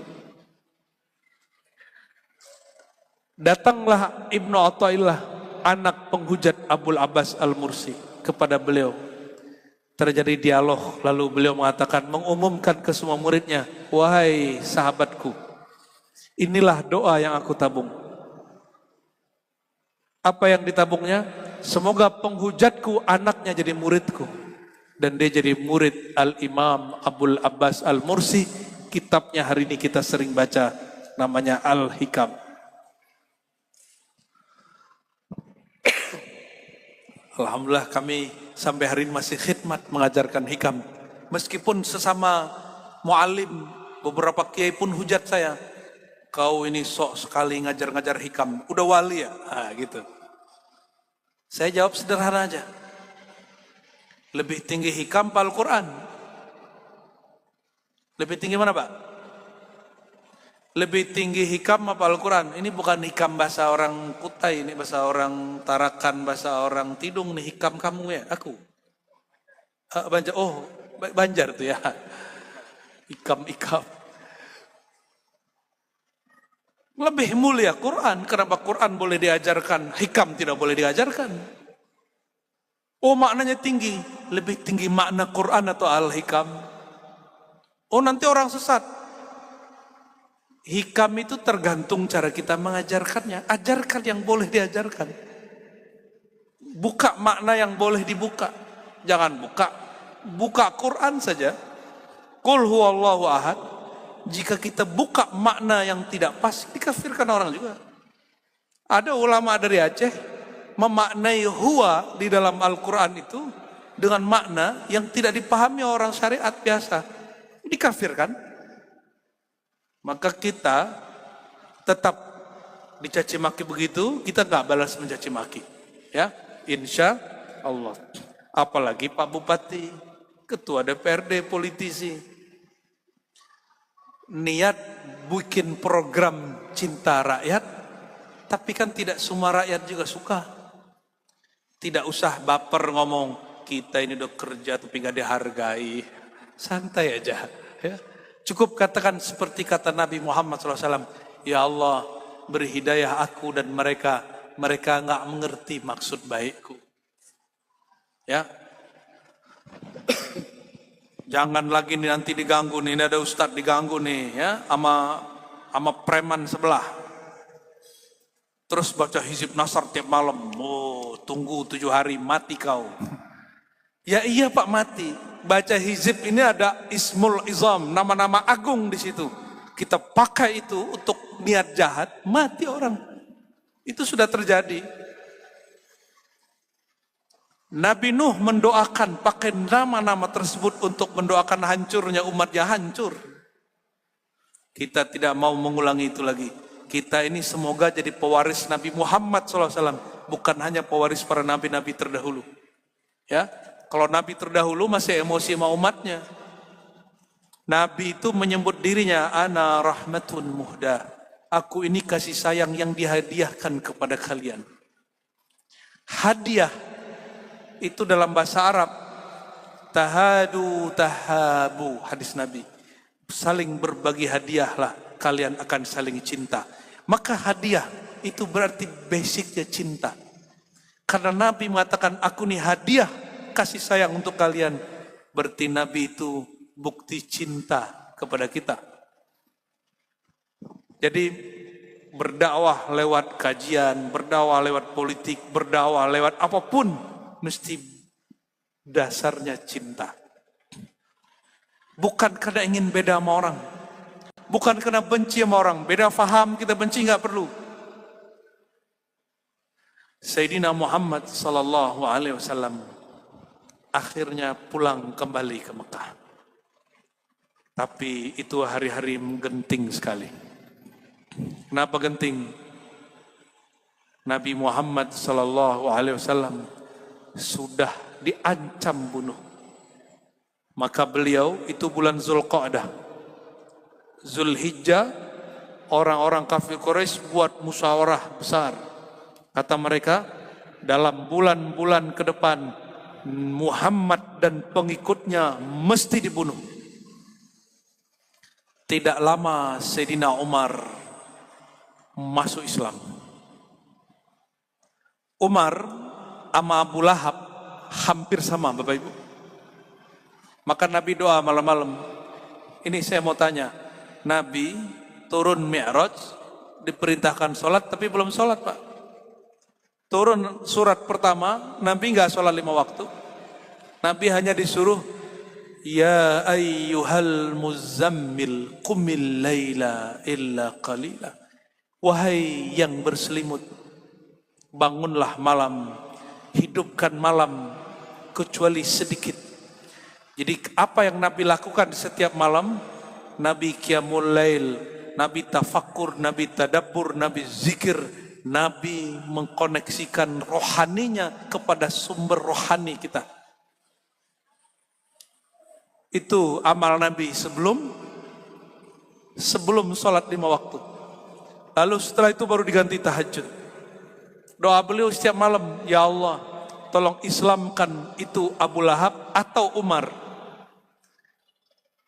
Datanglah Ibnu Athaillah, anak penghujat Abul Abbas Al-Mursi, kepada beliau. Terjadi dialog, lalu beliau mengatakan, mengumumkan ke semua muridnya, wahai sahabatku, inilah doa yang aku tabung. Apa yang ditabungnya? Semoga penghujatku anaknya jadi muridku. Dan dia jadi murid Al-Imam Abul Abbas Al-Mursi. Kitabnya hari ini kita sering baca, namanya Al-Hikam. Alhamdulillah kami sampai hari ini masih khidmat mengajarkan hikam. Meskipun sesama mu'alim, beberapa kiai pun hujat saya. Kau ini sok sekali ngajar-ngajar hikam. Udah wali ya? Nah, gitu. Saya jawab sederhana aja. Lebih tinggi hikam apa Al-Quran? Lebih tinggi mana Pak? Lebih tinggi hikam apa Al-Quran? Ini bukan hikam bahasa orang Kutai, ini bahasa orang Tarakan, bahasa orang Tidung nih. Hikam kamu ya, aku. Banjar, oh Banjar tuh ya. Hikam. Lebih mulia Quran. Kenapa Quran boleh diajarkan, hikam tidak boleh diajarkan? Oh maknanya tinggi. Lebih tinggi makna Quran atau Al-Hikam? Oh nanti orang sesat. Hikam itu tergantung cara kita mengajarkannya. Ajarkan yang boleh diajarkan. Buka makna yang boleh dibuka. Jangan buka Quran saja. Qul huwallahu ahad. Jika kita buka makna yang tidak pas, dikafirkan orang juga. Ada ulama dari Aceh memaknai huwa di dalam Al-Quran itu dengan makna yang tidak dipahami orang syariat biasa. Dikafirkan. Maka kita tetap dicaci maki begitu, kita nggak balas mencaci maki, ya, insya Allah. Apalagi Pak Bupati, Ketua DPRD, politisi, niat bikin program cinta rakyat, tapi kan tidak semua rakyat juga suka. Tidak usah baper ngomong kita ini udah kerja tapi nggak dihargai, santai aja, ya. Cukup katakan seperti kata Nabi Muhammad SAW, ya Allah beri hidayah aku dan mereka nggak mengerti maksud baikku. Ya, jangan lagi nih nanti diganggu nih, ada ustadz diganggu nih ya, sama preman sebelah. Terus baca hizib nasar tiap malam, oh tunggu 7 hari mati kau. Ya iya Pak mati. Baca hizib ini ada ismul izam, nama-nama agung di situ. Kita pakai itu untuk niat jahat, mati orang. Itu sudah terjadi. Nabi Nuh mendoakan pakai nama-nama tersebut untuk mendoakan hancurnya umatnya, hancur. Kita tidak mau mengulangi itu lagi. Kita ini semoga jadi pewaris Nabi Muhammad SAW, bukan hanya pewaris para nabi-nabi terdahulu. Ya. Kalau Nabi terdahulu masih emosi sama umatnya. Nabi itu menyebut dirinya, ana rahmatun muhda. Aku ini kasih sayang yang dihadiahkan kepada kalian. Hadiah itu dalam bahasa Arab. Tahadu tahabu, hadis Nabi. Saling berbagi hadiahlah, kalian akan saling cinta. Maka hadiah itu berarti basicnya cinta. Karena Nabi mengatakan, aku nih hadiah kasih sayang untuk kalian. Berarti Nabi itu bukti cinta kepada kita. Jadi berdakwah lewat kajian, berdakwah lewat politik, berdakwah lewat apapun, mesti dasarnya cinta. Bukan karena ingin beda sama orang, bukan karena benci sama orang. Beda faham kita benci nggak perlu. Sayyidina Muhammad sallallahu alaihi wasallam akhirnya pulang kembali ke Mekah. Tapi itu hari-hari genting sekali. Kenapa genting? Nabi Muhammad sallallahu alaihi wasallam sudah diancam bunuh. Maka beliau itu bulan Zulqa'dah, Zulhijjah, orang-orang kafir Quraisy buat musyawarah besar. Kata mereka, dalam bulan-bulan ke depan Muhammad dan pengikutnya mesti dibunuh. Tidak lama Sayyidina Umar masuk Islam. Umar sama Abu Lahab hampir sama Bapak Ibu. Maka Nabi doa malam-malam. Ini saya mau tanya, Nabi turun Mi'raj, diperintahkan sholat tapi belum sholat Pak. Turun surat pertama, Nabi nggak sholat 5 waktu. Nabi hanya disuruh, ya ayyuhal muzammil qumil laila illa qalila. Wahai yang berselimut, bangunlah malam, hidupkan malam kecuali sedikit. Jadi apa yang Nabi lakukan di setiap malam? Nabi qiyamul lail, Nabi tafakkur, Nabi tadabbur, Nabi zikir. Nabi mengkoneksikan rohaninya kepada sumber rohani kita. Itu amal Nabi sebelum sebelum sholat 5 waktu. Lalu setelah itu baru diganti tahajud. Doa beliau setiap malam, ya Allah, tolong Islamkan itu Abu Lahab atau Umar.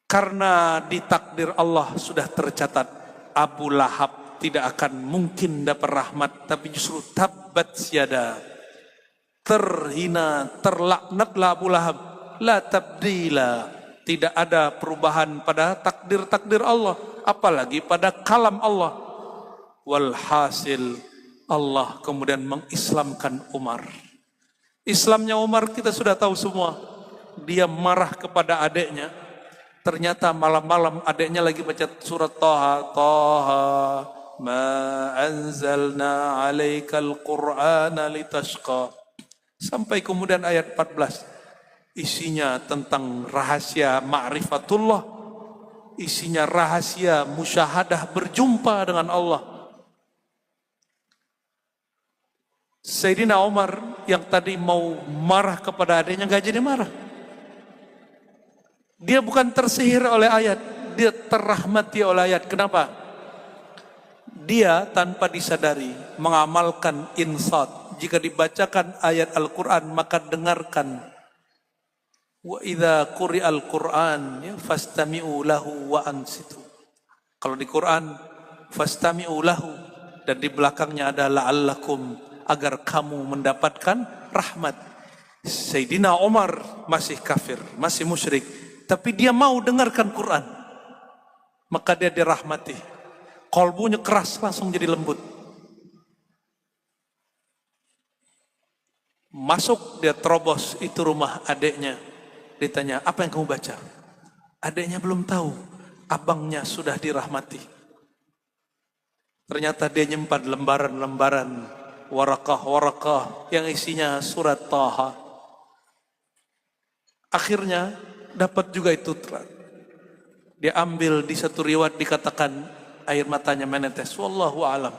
Karena di takdir Allah sudah tercatat Abu Lahab tidak akan mungkin dapat rahmat, tapi justru tabbat siada, terhina, terlaknatlah Abu Lahab. La tabdila, tidak ada perubahan pada takdir-takdir Allah, apalagi pada kalam Allah. Walhasil Allah kemudian mengislamkan Umar. Islamnya Umar kita sudah tahu semua. Dia marah kepada adiknya. Ternyata malam-malam adiknya lagi baca surat Taha. Taha ma anzalna alaikal qur'ana litashqa. Sampai kemudian ayat 14. Isinya tentang rahasia ma'rifatullah. Isinya rahasia musyahadah berjumpa dengan Allah. Sayyidina Umar yang tadi mau marah kepada adiknya gak jadi marah. Dia bukan tersihir oleh ayat, dia terrahmati oleh ayat. Kenapa? Dia tanpa disadari mengamalkan insat. Jika dibacakan ayat Al-Quran maka dengarkan. Wa idza quri'al Qur'an fastami'u lahu wa ansitu. Kalau di Quran fastami'u lahu dan di belakangnya ada la'allakum, agar kamu mendapatkan rahmat. Sayyidina Umar masih kafir, masih musyrik, tapi dia mau dengarkan Quran. Maka dia dirahmati. Kolbunya keras langsung jadi lembut. Masuk dia terobos itu rumah adiknya. Ditanya, apa yang kamu baca? Adiknya belum tahu, abangnya sudah dirahmati. Ternyata dia nyimpan lembaran-lembaran warakah-warakah yang isinya surat Taha. Akhirnya dapat juga itu. Dia ambil, di satu riwayat dikatakan air matanya menetes. Wallahu alam.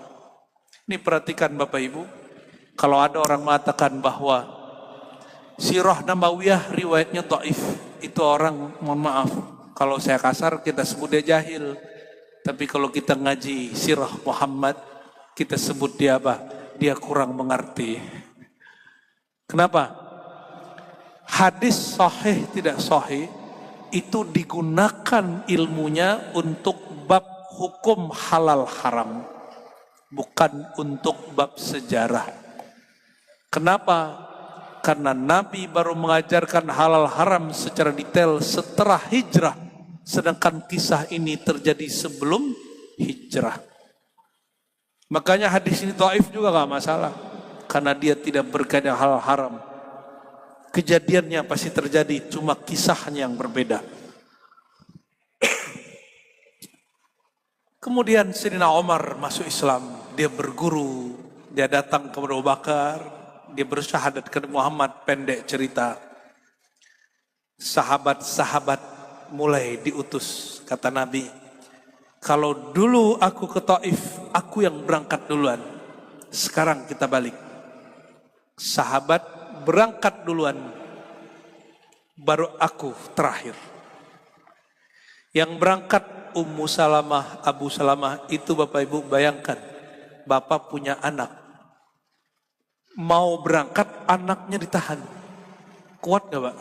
Ini perhatikan Bapak Ibu, kalau ada orang mengatakan bahwa Sirah Nabawiyah riwayatnya dhaif, itu orang, mohon maaf, kalau saya kasar kita sebut dia jahil. Tapi kalau kita ngaji Sirah Muhammad, kita sebut dia apa? Dia kurang mengerti. Kenapa? Hadis sahih tidak sahih itu digunakan ilmunya untuk bab hukum halal haram, bukan untuk bab sejarah. Kenapa? Karena Nabi baru mengajarkan halal haram secara detail setelah hijrah, sedangkan kisah ini terjadi sebelum hijrah. Makanya hadis ini dhaif juga gak masalah, karena dia tidak berkaitan hal haram. Kejadiannya pasti terjadi, cuma kisahnya yang berbeda. Kemudian Sayyidina Umar masuk Islam, dia berguru, dia datang kepada Abu Bakar, dia bersyahadat kepada Muhammad. Pendek cerita, sahabat-sahabat mulai diutus. Kata Nabi, kalau dulu aku ke Taif, aku yang berangkat duluan. Sekarang kita balik. Sahabat berangkat duluan, baru aku terakhir. Yang berangkat Ummu Salamah, Abu Salamah, itu Bapak Ibu bayangkan, Bapak punya anak, mau berangkat anaknya ditahan. Kuat gak Pak?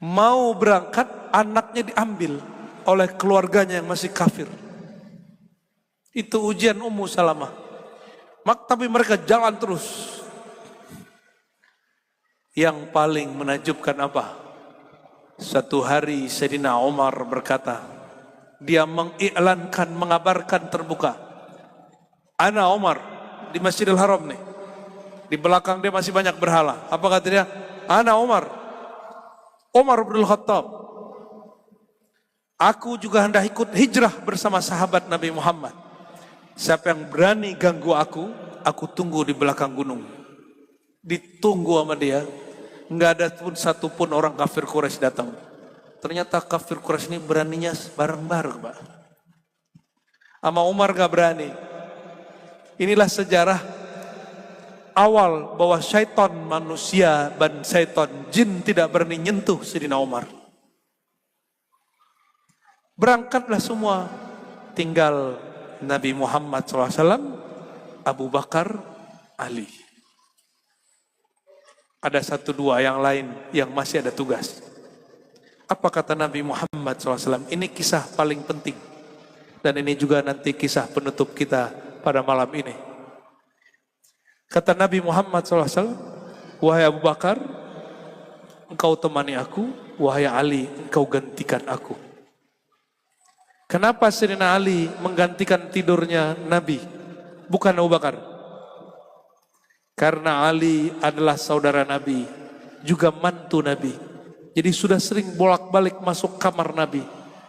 Mau berangkat anaknya diambil oleh keluarganya yang masih kafir. Itu ujian Ummu Salamah. Tapi mereka jalan terus. Yang paling menakjubkan apa? Satu hari Sayyidina Umar berkata, dia mengiklankan, mengabarkan terbuka, Ana Umar, di Masjidil Haram nih, di belakang dia masih banyak berhala. Apa kata dia? Ana Umar, Umar bin Khattab, aku juga hendak ikut hijrah bersama sahabat Nabi Muhammad. Siapa yang berani ganggu aku tunggu di belakang gunung. Ditunggu sama dia, nggak ada pun satu pun orang kafir Quraisy datang. Ternyata kafir Quraisy ini beraninya bareng-bareng, Pak. Sama Umar nggak berani. Inilah sejarah awal bahwa syaitan manusia dan syaitan jin tidak berani nyentuh Sayyidina Umar. Berangkatlah semua, tinggal Nabi Muhammad SAW, Abu Bakar, Ali. Ada satu dua yang lain yang masih ada tugas. Apa kata Nabi Muhammad SAW? Ini kisah paling penting. Dan ini juga nanti kisah penutup kita pada malam ini. Kata Nabi Muhammad SAW, wahai Abu Bakar, engkau temani aku. Wahai Ali, engkau gantikan aku. Kenapa Sayyidina Ali menggantikan tidurnya Nabi, bukan Abu Bakar? Karena Ali adalah saudara Nabi, juga mantu Nabi. Jadi sudah sering bolak-balik masuk kamar Nabi.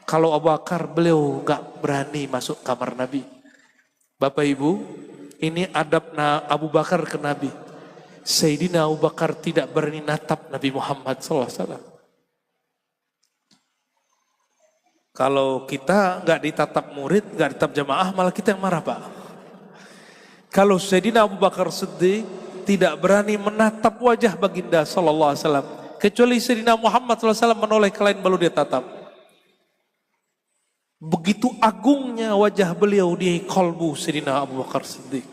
Kalau Abu Bakar, beliau gak berani masuk kamar Nabi. Bapak Ibu, ini adab Abu Bakar ke Nabi. Sayyidina Abu Bakar tidak berani natap Nabi Muhammad SAW. Kalau kita gak ditatap murid, gak ditatap jamaah, malah kita yang marah, Pak. Kalau Sayyidina Abu Bakar Siddiq tidak berani menatap wajah baginda sallallahu alaihi wasallam, kecuali Sayyidina Muhammad sallallahu alaihi wasallam menoleh ke lain baru dia tatap. Begitu agungnya wajah beliau di kalbu Sayyidina Abu Bakar Siddiq.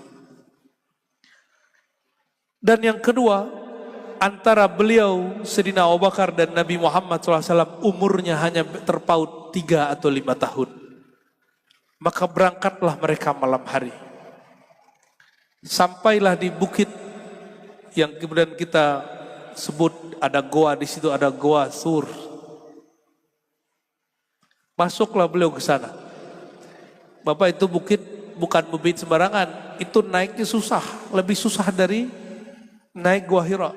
Dan yang kedua, antara beliau Sayyidina Abu Bakar dan Nabi Muhammad SAW umurnya hanya terpaut 3 atau 5 tahun. Maka berangkatlah mereka malam hari. Sampailah di bukit yang kemudian kita sebut ada goa, di situ ada goa Sur. Masuklah beliau ke sana. Bapak, itu bukit bukan bukit sembarangan, itu naiknya susah, lebih susah dari naik Gua Hira.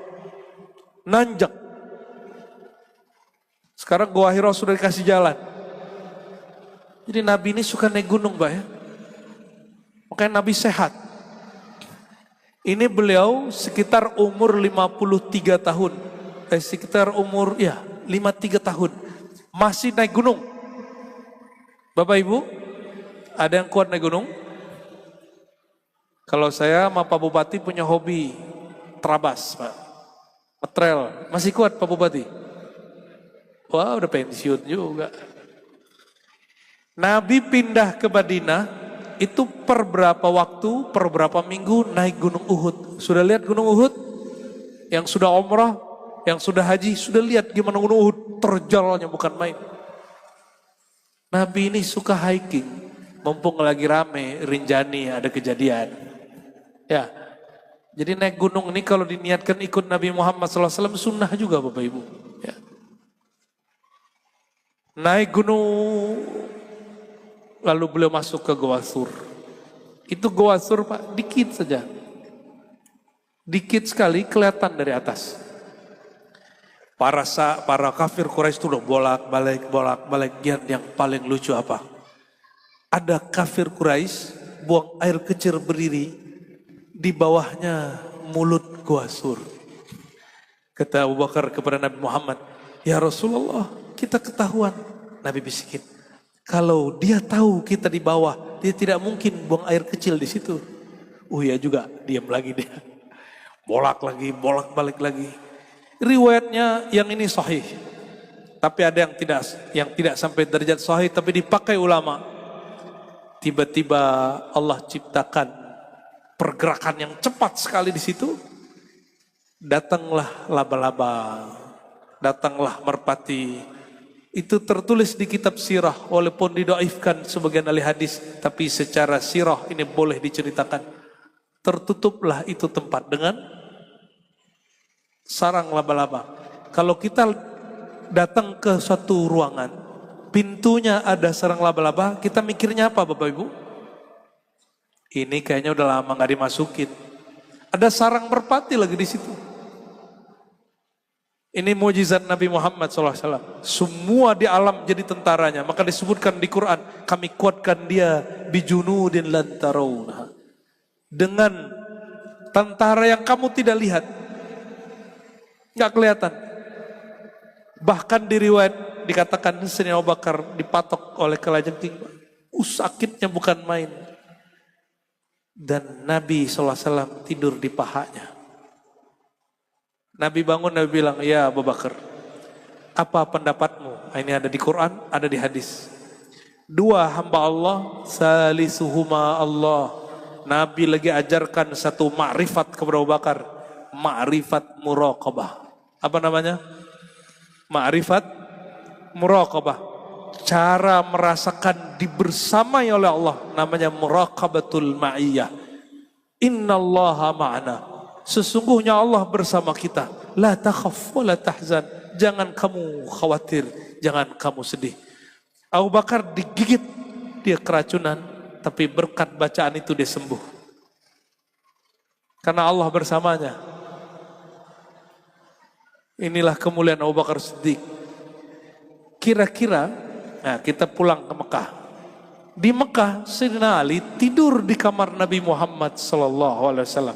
Nanjak. Sekarang Gua Hira sudah dikasih jalan. Jadi Nabi ini suka naik gunung, Pak ya. Makanya Nabi sehat. Ini beliau sekitar umur 53 tahun. Sekitar umur 53 tahun. Masih naik gunung. Bapak Ibu, ada yang kuat naik gunung? Kalau saya sama Pak Bupati punya hobi terabas, Pak. Trail. Masih kuat Pak Bupati? Wah, udah pensiun juga. Nabi pindah ke Madinah, itu per berapa waktu, per berapa minggu naik gunung Uhud. Sudah lihat gunung Uhud? Yang sudah umrah, yang sudah haji, sudah lihat gimana gunung Uhud terjalnya bukan main. Nabi ini suka hiking, mumpung lagi rame, Rinjani ada kejadian. Ya, jadi naik gunung ini kalau diniatkan ikut Nabi Muhammad SAW sunnah juga Bapak Ibu. Ya. Naik gunung, lalu beliau masuk ke Goa Sur. Itu Goa Sur Pak, dikit saja. Dikit sekali kelihatan dari atas. Para kafir Quraisy itu udah bolak-balik. Yang paling lucu apa? Ada kafir Quraisy buang air kecil berdiri, di bawahnya mulut Goa Sur. Kata Abu Bakar kepada Nabi Muhammad, ya Rasulullah, kita ketahuan. Nabi bisikin, kalau dia tahu kita di bawah, dia tidak mungkin buang air kecil di situ. Ya juga, diam lagi dia. Bolak-balik lagi. Riwayatnya yang ini sahih. Tapi ada yang tidak sampai derajat sahih tapi dipakai ulama. Tiba-tiba Allah ciptakan pergerakan yang cepat sekali di situ. Datanglah laba-laba, datanglah merpati. Itu tertulis di kitab sirah, walaupun didoifkan sebagian ahli hadis, tapi secara sirah ini boleh diceritakan. Tertutuplah itu tempat dengan sarang laba-laba. Kalau kita datang ke suatu ruangan, pintunya ada sarang laba-laba, kita mikirnya apa Bapak Ibu? Ini kayaknya udah lama gak dimasukin. Ada sarang merpati lagi di situ. Ini mukjizat Nabi Muhammad SAW. Semua di alam jadi tentaranya. Maka disebutkan di Quran, kami kuatkan dia bijunudin lan tarawna. Dengan tentara yang kamu tidak lihat. Nggak kelihatan. Bahkan di riwayat dikatakan Sayyidina Abu Bakar dipatok oleh kalajengking. Sakitnya bukan main. Dan Nabi SAW tidur di pahanya. Nabi bangun, Nabi bilang, ya Abu Bakar, apa pendapatmu? Ini ada di Quran, ada di hadis. Dua hamba Allah, salisuhuma Allah. Nabi lagi ajarkan satu ma'rifat kepada Abu Bakar. Ma'rifat muraqabah. Apa namanya? Ma'rifat muraqabah. Cara merasakan dibersamai oleh Allah. Namanya muraqabatul ma'iyah. Innallaha ma'ana. Sesungguhnya Allah bersama kita. La takhaf wa la tahzan. Jangan kamu khawatir. Jangan kamu sedih. Abu Bakar digigit, dia keracunan, tapi berkat bacaan itu dia sembuh. Karena Allah bersamanya. Inilah kemuliaan Abu Bakar Siddiq. Kira-kira, nah kita pulang ke Mekah. Di Mekah, Sayyidina Ali tidur di kamar Nabi Muhammad SAW.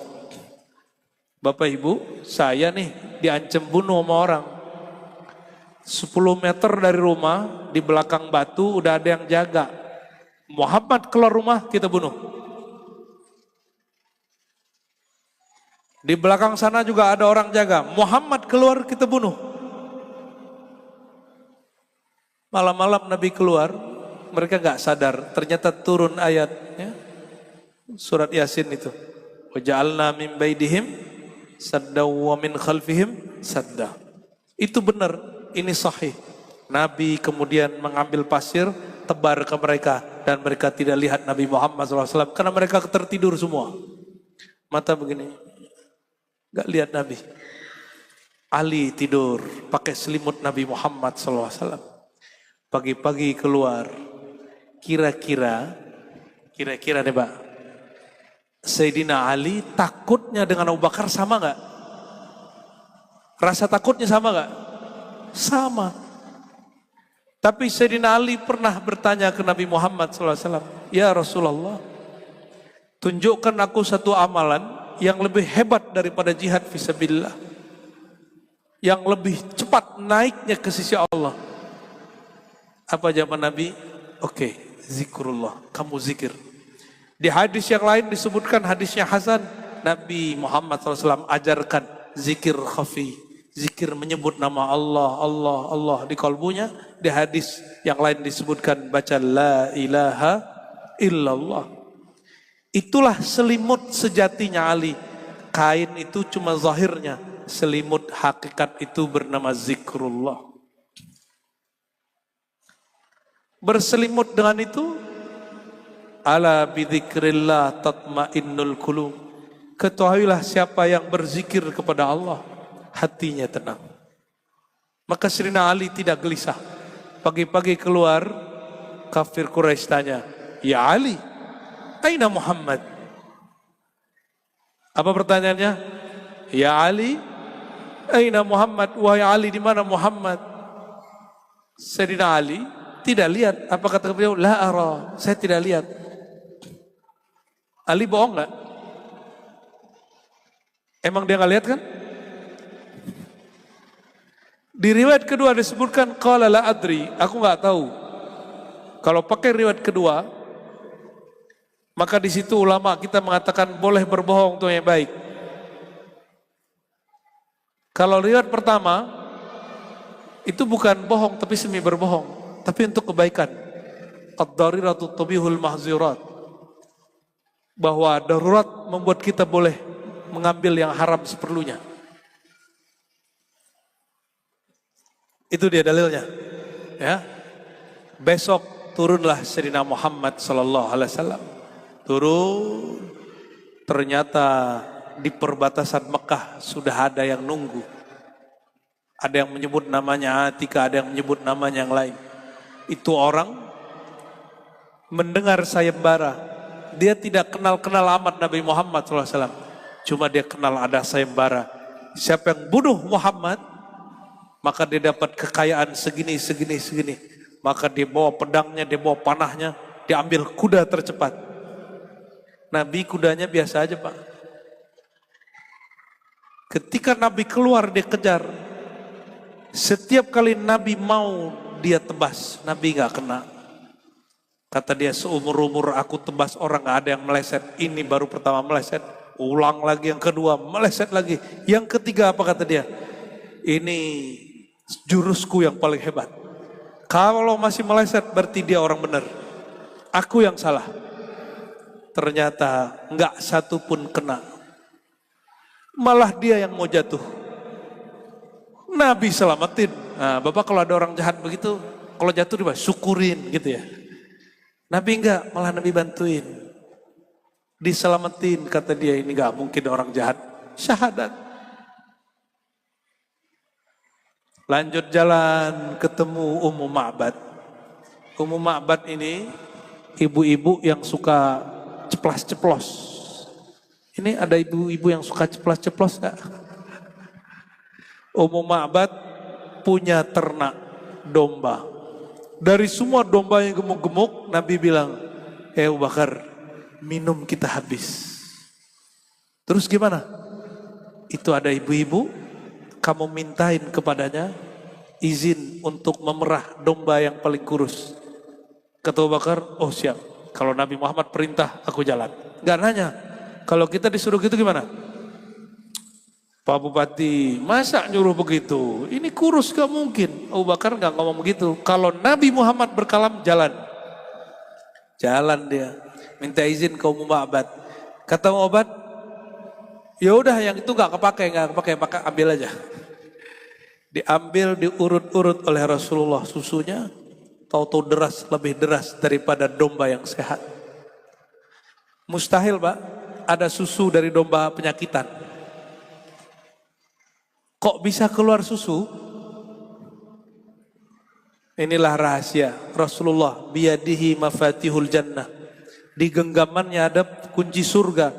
Bapak Ibu, saya nih diancam bunuh sama orang. 10 meter dari rumah, di belakang batu udah ada yang jaga. Muhammad keluar rumah, kita bunuh. Di belakang sana juga ada orang jaga. Muhammad keluar, kita bunuh. Malam-malam Nabi keluar, mereka gak sadar. Ternyata turun ayatnya, surat Yasin itu. Waja'alna min baidihim sadda wa min khalfihim sadda. Itu benar. Ini sahih. Nabi kemudian mengambil pasir, tebar ke mereka. Dan mereka tidak lihat Nabi Muhammad SAW. Karena mereka tertidur semua. Mata begini. Gak lihat Nabi. Ali tidur. Pakai selimut Nabi Muhammad SAW. Pagi-pagi keluar. Kira-kira nih Pak. Sayyidina Ali takutnya dengan Abu Bakar sama gak? Rasa takutnya sama gak? Sama. Tapi Sayyidina Ali pernah bertanya ke Nabi Muhammad SAW. Ya Rasulullah, tunjukkan aku satu amalan yang lebih hebat daripada jihad fisabilillah. Yang lebih cepat naiknya ke sisi Allah. Apa jawaban Nabi? Oke, zikrullah. Kamu zikir. Di hadis yang lain disebutkan hadisnya Hasan. Nabi Muhammad SAW ajarkan zikir khafi. Zikir menyebut nama Allah, Allah, Allah di kalbunya. Di hadis yang lain disebutkan baca la ilaha illallah. Itulah selimut sejatinya Ali. Kain itu cuma zahirnya. Selimut hakikat itu bernama zikrullah. Berselimut dengan itu. Ala bidzikrillah tatmainnul qulub. Ketahuilah siapa yang berzikir kepada Allah, hatinya tenang. Maka Sayyidina Ali tidak gelisah. Pagi-pagi keluar, kafir Quraisy tanya, "Ya Ali, aina Muhammad?" Apa pertanyaannya? "Ya Ali, aina Muhammad?" Wahai Ali, di mana Muhammad? Sayyidina Ali tidak lihat. Apa kata beliau? La ara, saya tidak lihat. Ali bohong enggak? Emang dia enggak lihat kan? Di riwayat kedua disebutkan qala la adri, aku enggak tahu. Kalau pakai riwayat kedua, maka di situ ulama kita mengatakan boleh berbohong untuk yang baik. Kalau riwayat pertama itu bukan bohong tapi semi berbohong, tapi untuk kebaikan. Ad-dariratu tubihul mahzurat. Bahwa darurat membuat kita boleh mengambil yang haram seperlunya. Itu dia dalilnya. Ya. Besok turunlah Sayyidina Muhammad sallallahu alaihi wasallam. Turun. Ternyata di perbatasan Mekah sudah ada yang nunggu. Ada yang menyebut namanya Atika, ada yang menyebut namanya yang lain. Itu orang mendengar sayembara. Dia tidak kenal-kenal amat Nabi Muhammad SAW. Cuma dia kenal ada sayembara. Siapa yang bunuh Muhammad, maka dia dapat kekayaan segini. Maka dia bawa pedangnya, dia bawa panahnya, dia ambil kuda tercepat. Nabi kudanya biasa aja Pak. Ketika Nabi keluar dia kejar. Setiap kali Nabi mau dia tebas, Nabi gak kena. Kata dia, seumur-umur aku tebas orang gak ada yang meleset. Ini baru pertama meleset. Ulang lagi yang kedua, meleset lagi. Yang ketiga apa kata dia? Ini jurusku yang paling hebat. Kalau masih meleset berarti dia orang benar. Aku yang salah. Ternyata enggak satu pun kena. Malah dia yang mau jatuh. Nabi selamatin. Nah, Bapak kalau ada orang jahat begitu, kalau jatuh dia syukurin gitu ya. Nabi enggak, malah Nabi bantuin. Diselamatin, kata dia, ini enggak mungkin orang jahat. Syahadat. Lanjut jalan, ketemu Ummu Ma'bad. Ummu Ma'bad ini ibu-ibu yang suka ceplas-ceplos. Ini ada ibu-ibu yang suka ceplas-ceplos enggak? Ummu Ma'bad punya ternak domba. Dari semua domba yang gemuk-gemuk, Nabi bilang, Abu Bakar, minum kita habis. Terus gimana? Itu ada ibu-ibu, kamu mintain kepadanya izin untuk memerah domba yang paling kurus. Kata Abu Bakar, oh siap. Kalau Nabi Muhammad perintah, aku jalan. Gak nanya, kalau kita disuruh gitu gimana? Pak Bupati, masa nyuruh begitu? Ini kurus gak mungkin. Abu Bakar gak ngomong begitu. Kalau Nabi Muhammad berkalam, jalan. Jalan dia. Minta izin ke Ummu Ma'bad. Kata Ummu Ma'bad, ya udah yang itu gak kepake, ambil aja. Diambil, diurut-urut oleh Rasulullah susunya. Tahu-tahu deras, lebih deras daripada domba yang sehat. Mustahil Pak, ada susu dari domba penyakitan. Kok bisa keluar susu? Inilah rahasia Rasulullah, biyadihi mafatihul jannah. Di genggamannya ada kunci surga.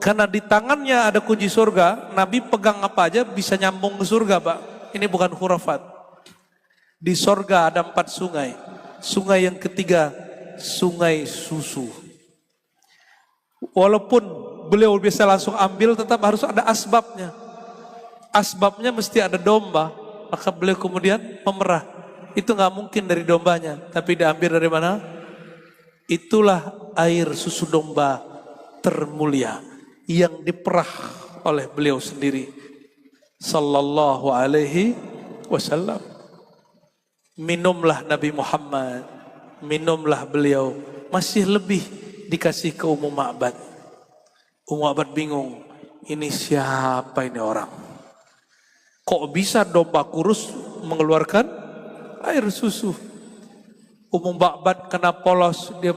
Karena di tangannya ada kunci surga, Nabi pegang apa aja bisa nyambung ke surga Pak. Ini bukan khurafat. Di surga ada 4 sungai. Sungai yang ketiga, sungai susu. Walaupun beliau bisa langsung ambil, tetap harus ada asbabnya. Asbabnya mesti ada domba, maka beliau kemudian memerah. Itu nggak mungkin dari dombanya, tapi diambil dari mana? Itulah air susu domba termulia yang diperah oleh beliau sendiri, sallallahu alaihi wasallam. Minumlah Nabi Muhammad, minumlah beliau, masih lebih dikasih ke Ummu Ma'bad. Ummu Ma'bad bingung, ini siapa ini orang? Kok bisa domba kurus mengeluarkan air susu? Ummu Ma'bad kena polos, dia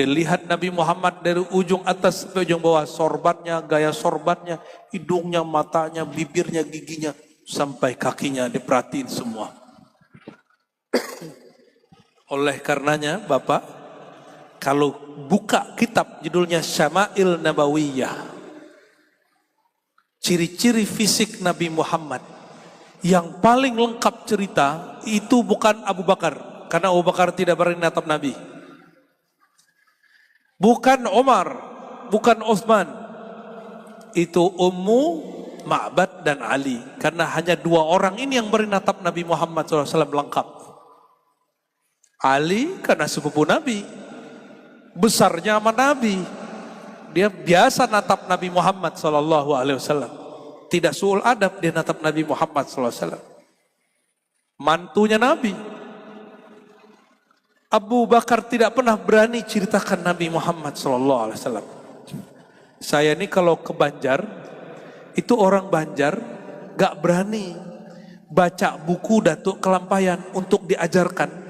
lihat Nabi Muhammad dari ujung atas sampai ujung bawah, sorbatnya, gaya sorbatnya, hidungnya, matanya, bibirnya, giginya, sampai kakinya diperhatiin semua. Oleh karenanya Bapak, kalau buka kitab judulnya Syama'il Nabawiyah, ciri-ciri fisik Nabi Muhammad, yang paling lengkap cerita itu bukan Abu Bakar, karena Abu Bakar tidak berani natap Nabi. Bukan Umar, bukan Utsman, itu Ummu Ma'bad dan Ali, karena hanya 2 orang ini yang berani natap Nabi Muhammad SAW lengkap. Ali karena sepupu Nabi, besarnya sama Nabi, dia biasa natap Nabi Muhammad SAW. Tidak suul adab dia natap Nabi Muhammad SAW. Mantunya Nabi. Abu Bakar tidak pernah berani ceritakan Nabi Muhammad SAW. Saya ini kalau ke Banjar, itu orang Banjar gak berani baca buku Datuk Kelampayan untuk diajarkan.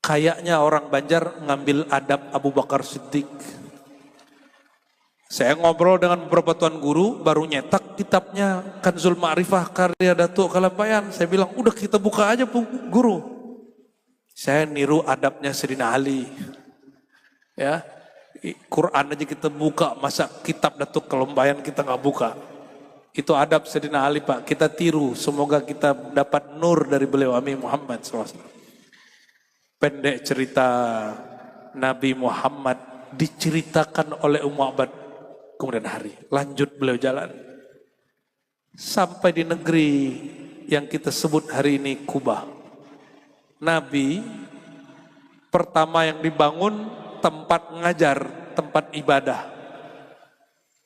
Kayaknya orang Banjar ngambil adab Abu Bakar Siddiq. Saya ngobrol dengan beberapa tuan guru, baru nyetak kitabnya Kanzul Ma'rifah karya Datuk Kelampayan. Saya bilang, udah kita buka aja guru. Saya niru adabnya Sayyidina Ali. Ya, Quran aja kita buka, masa kitab Datuk Kelampayan kita nggak buka? Itu adab Sayyidina Ali Pak, kita tiru. Semoga kita dapat nur dari beliau, amin Muhammad SAW. Pendek cerita, Nabi Muhammad diceritakan oleh Ummu Ma'bad kemudian hari. Lanjut beliau jalan. Sampai di negeri yang kita sebut hari ini Kubah. Nabi pertama yang dibangun tempat ngajar, tempat ibadah.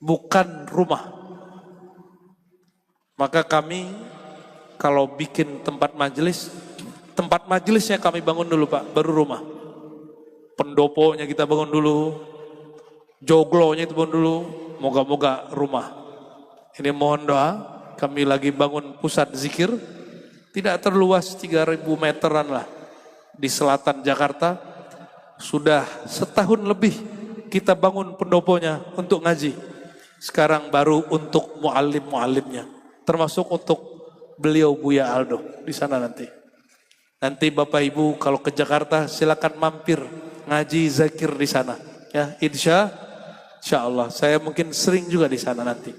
Bukan rumah. Maka kami kalau bikin tempat majelisnya kami bangun dulu Pak, baru rumah. pendoponya kita bangun dulu, joglonya itu bangun dulu, moga-moga rumah. Ini mohon doa, kami lagi bangun pusat zikir, tidak terluas 3.000 meteran lah di selatan Jakarta. Sudah setahun lebih kita bangun pendoponya untuk ngaji. Sekarang baru untuk muallim-muallimnya, termasuk untuk beliau Buya Aldo di sana nanti. Nanti Bapak Ibu kalau ke Jakarta silakan mampir ngaji zakir di sana. Ya, insya Allah. Saya mungkin sering juga di sana nanti.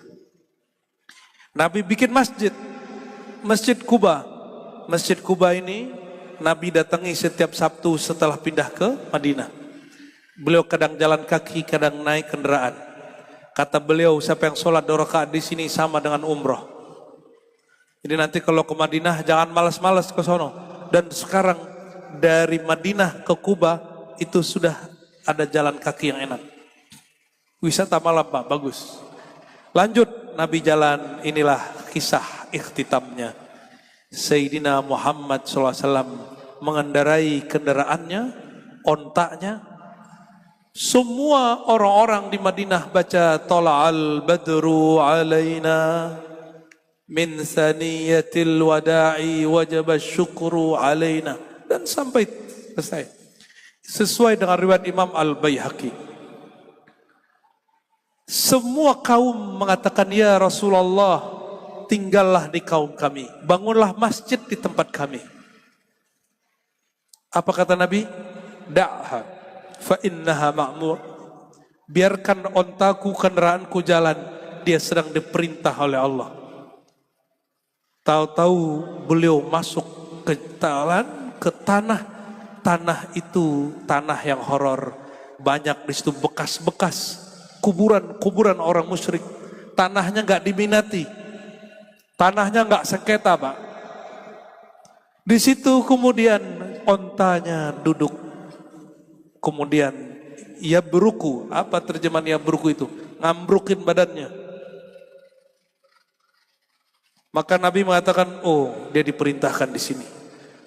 Nabi bikin masjid, Masjid Quba. Masjid Quba ini Nabi datangi setiap Sabtu setelah pindah ke Madinah. Beliau kadang jalan kaki, kadang naik kendaraan. Kata beliau, siapa yang sholat 2 rakaat di sini sama dengan umroh. Jadi nanti kalau ke Madinah jangan malas-malas ke sono. Dan sekarang dari Madinah ke Quba itu sudah ada jalan kaki yang enak. Wisata malam Pak, bagus. Lanjut Nabi jalan, inilah kisah ikhtitamnya. Sayyidina Muhammad SAW mengendarai kendaraannya, ontaknya. Semua orang-orang di Madinah baca Tala'al Badru alaina min saniyatil wada'i wajaba syukru alaina. Dan sampai selesai. Sesuai dengan riwayat Imam Al-Baihaqi. Semua kaum mengatakan, ya Rasulullah, tinggallah di kaum kami. Bangunlah masjid di tempat kami. Apa kata Nabi? Da'ha fa innaha ma'mur. Biarkan ontaku, kendaraanku jalan. Dia sedang diperintah oleh Allah. Tahu-tahu beliau masuk ke jalan, ke tanah. Tanah itu tanah yang horor. Banyak di situ bekas-bekas kuburan orang musyrik. Tanahnya nggak diminati. Tanahnya nggak sengketa, Pak. Di situ kemudian ontanya duduk. Kemudian ia beruku. Apa terjemahan ia beruku itu? Ngambrukin badannya. Maka Nabi mengatakan, oh, dia diperintahkan di sini.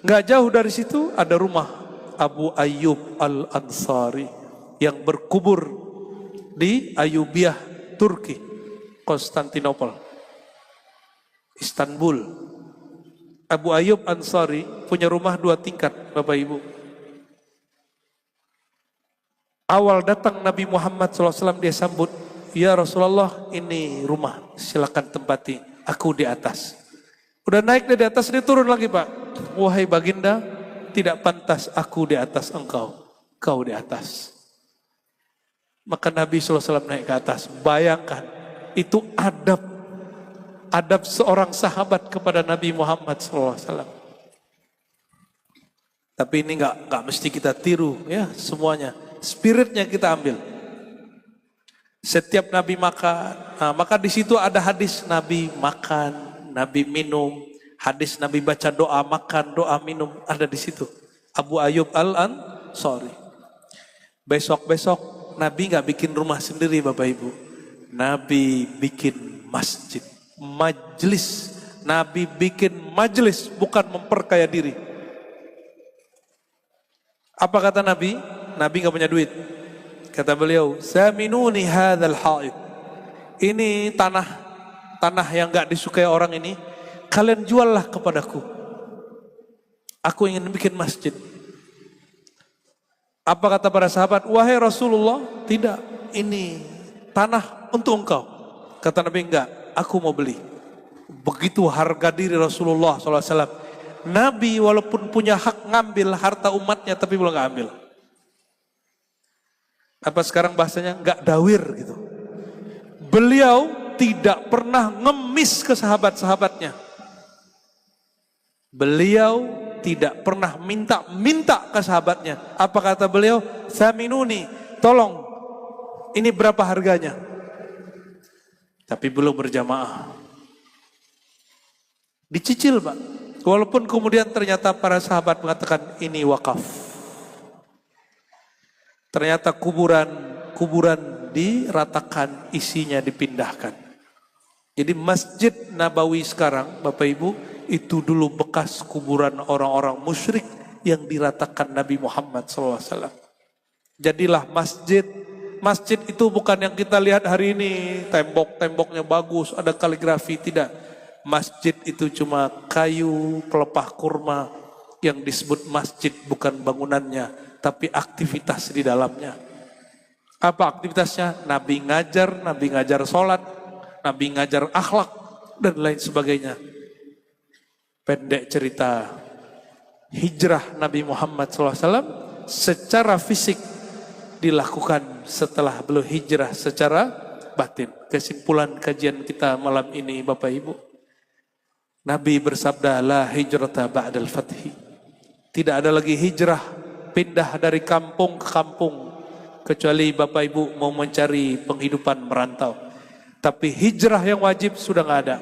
Nggak jauh dari situ ada rumah Abu Ayyub Al-Ansari yang berkubur di Ayyubiyah, Turki, Konstantinopel, Istanbul. Abu Ayyub Ansari punya rumah 2 tingkat, Bapak Ibu. Awal datang Nabi Muhammad SAW dia sambut, ya Rasulullah, ini rumah, silakan tempati, aku di atas. Udah naik dari atas, dia turun lagi, Pak. Wahai baginda, tidak pantas aku di atas engkau, kau di atas. Maka Nabi SAW naik ke atas. Bayangkan, itu adab seorang sahabat kepada Nabi Muhammad SAW. Tapi ini nggak mesti kita tiru, ya semuanya. Spiritnya kita ambil. Setiap Nabi makan, nah, maka di situ ada hadis Nabi makan, Nabi minum, hadis Nabi baca doa makan, doa minum, ada di situ. Abu Ayyub Al-Ansari. Besok Nabi nggak bikin rumah sendiri, Bapak Ibu. Nabi bikin masjid, majlis. Nabi bikin majlis, bukan memperkaya diri. Apa kata Nabi? Nabi nggak punya duit. Kata beliau, "Saminuni hadzal haid." Ini tanah yang nggak disukai orang ini, kalian juallah kepadaku. Aku ingin bikin masjid. Apa kata para sahabat? Wahai Rasulullah, tidak, ini tanah untuk engkau. Kata Nabi, enggak, aku mau beli. Begitu harga diri Rasulullah SAW. Nabi walaupun punya hak ngambil harta umatnya, tapi belum nggak ambil. Apa sekarang bahasanya? Enggak dawir gitu. Beliau tidak pernah ngemis ke sahabat-sahabatnya. Beliau tidak pernah minta ke sahabatnya. Apa kata beliau? Saminuni, tolong, ini berapa harganya? Tapi belum berjamaah. Dicicil, Pak. Walaupun kemudian ternyata para sahabat mengatakan ini wakaf. Ternyata kuburan diratakan, isinya dipindahkan. Jadi Masjid Nabawi sekarang, Bapak Ibu, itu dulu bekas kuburan orang-orang musyrik yang diratakan Nabi Muhammad SAW. Jadilah masjid. Masjid itu bukan yang kita lihat hari ini, tembok-temboknya bagus, ada kaligrafi, tidak. Masjid itu cuma kayu, pelepah kurma yang disebut masjid, bukan bangunannya, tapi aktivitas di dalamnya. Apa aktivitasnya? Nabi ngajar sholat, Nabi ngajar akhlak, dan lain sebagainya. Pendek cerita, hijrah Nabi Muhammad SAW secara fisik dilakukan setelah beliau hijrah secara batin. Kesimpulan kajian kita malam ini Bapak Ibu, Nabi bersabda, la hijrata ba'dal fathi. Tidak ada lagi hijrah, pindah dari kampung ke kampung, kecuali Bapak Ibu mau mencari penghidupan merantau. Tapi hijrah yang wajib sudah nggak ada.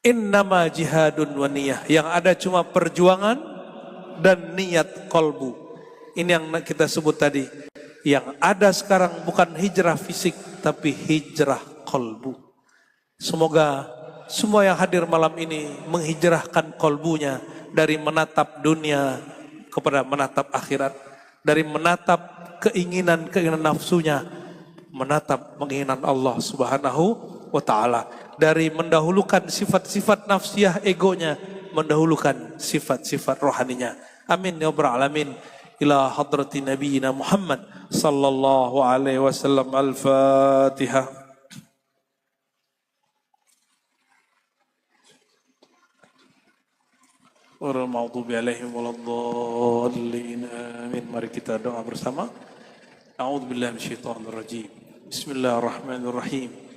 Innama jihadun wa niyah. Yang ada cuma perjuangan dan niat kolbu. Ini yang kita sebut tadi. Yang ada sekarang bukan hijrah fisik, tapi hijrah kolbu. Semoga semua yang hadir malam ini menghijrahkan kolbunya dari menatap dunia kepada menatap akhirat. Dari menatap keinginan nafsunya, menatap keinginan Allah Subhanahu wa ta'ala. Dari mendahulukan sifat-sifat nafsiyah egonya, mendahulukan sifat-sifat rohaninya. Amin ya rabbal alamin. Ila hadrati nabiyina Muhammad sallallahu alaihi wasallam. Al-Fatihah. Wal maghdubi alaihim waladdallin. Amin. Mari kita doa bersama. A'udzubillahi minasyaitonir rajim. Bismillahirrahmanirrahim.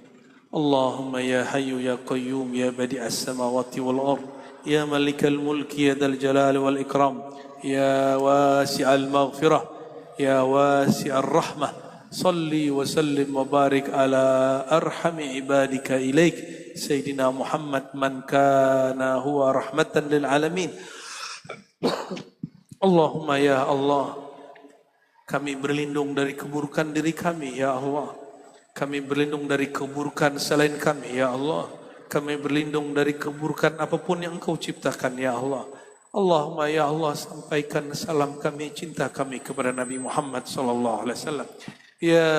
Allahumma ya hayyu ya qayyum ya badi'as samawati wal ardh ya malikal mulki ya dzal jalali wal ikram ya wasi'al maghfirah ya wasi'ar rahmah salli wa sallim wa barik ala arhami ibadika ilaik Sayyidina Muhammad man kana huwa rahmatan lil alamin. Allahumma ya Allah, kami berlindung dari keburukan diri kami ya Allah. Kami berlindung dari keburukan selain kami ya Allah. Kami berlindung dari keburukan apapun yang Engkau ciptakan ya Allah. Allahumma ya Allah, sampaikan salam kami, cinta kami kepada Nabi Muhammad sallallahu alaihi wasallam. Ya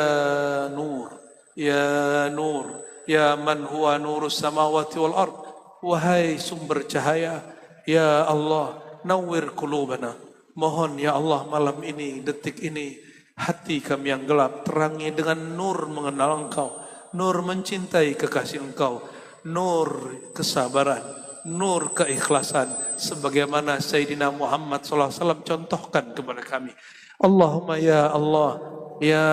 Nur, ya Nur, ya man huwa nurus samawati wal ard. Wahai sumber cahaya, ya Allah, nawwir qulubana. Mohon ya Allah malam ini, detik ini, hati kami yang gelap terangi dengan nur mengenal Engkau, nur mencintai kekasih Engkau, nur kesabaran, nur keikhlasan, sebagaimana Sayyidina Muhammad SAW contohkan kepada kami. Allahumma ya Allah, ya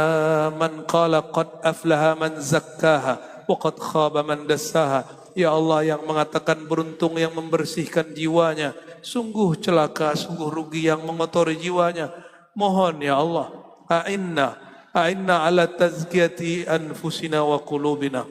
man qala qad aflaha man zakkaha wa qad khaba man dassaha. Ya Allah yang mengatakan beruntung yang membersihkan jiwanya, sungguh celaka, sungguh rugi yang mengotori jiwanya. Mohon ya Allah, a'inna ala tazkiyati anfusina wa qulubina.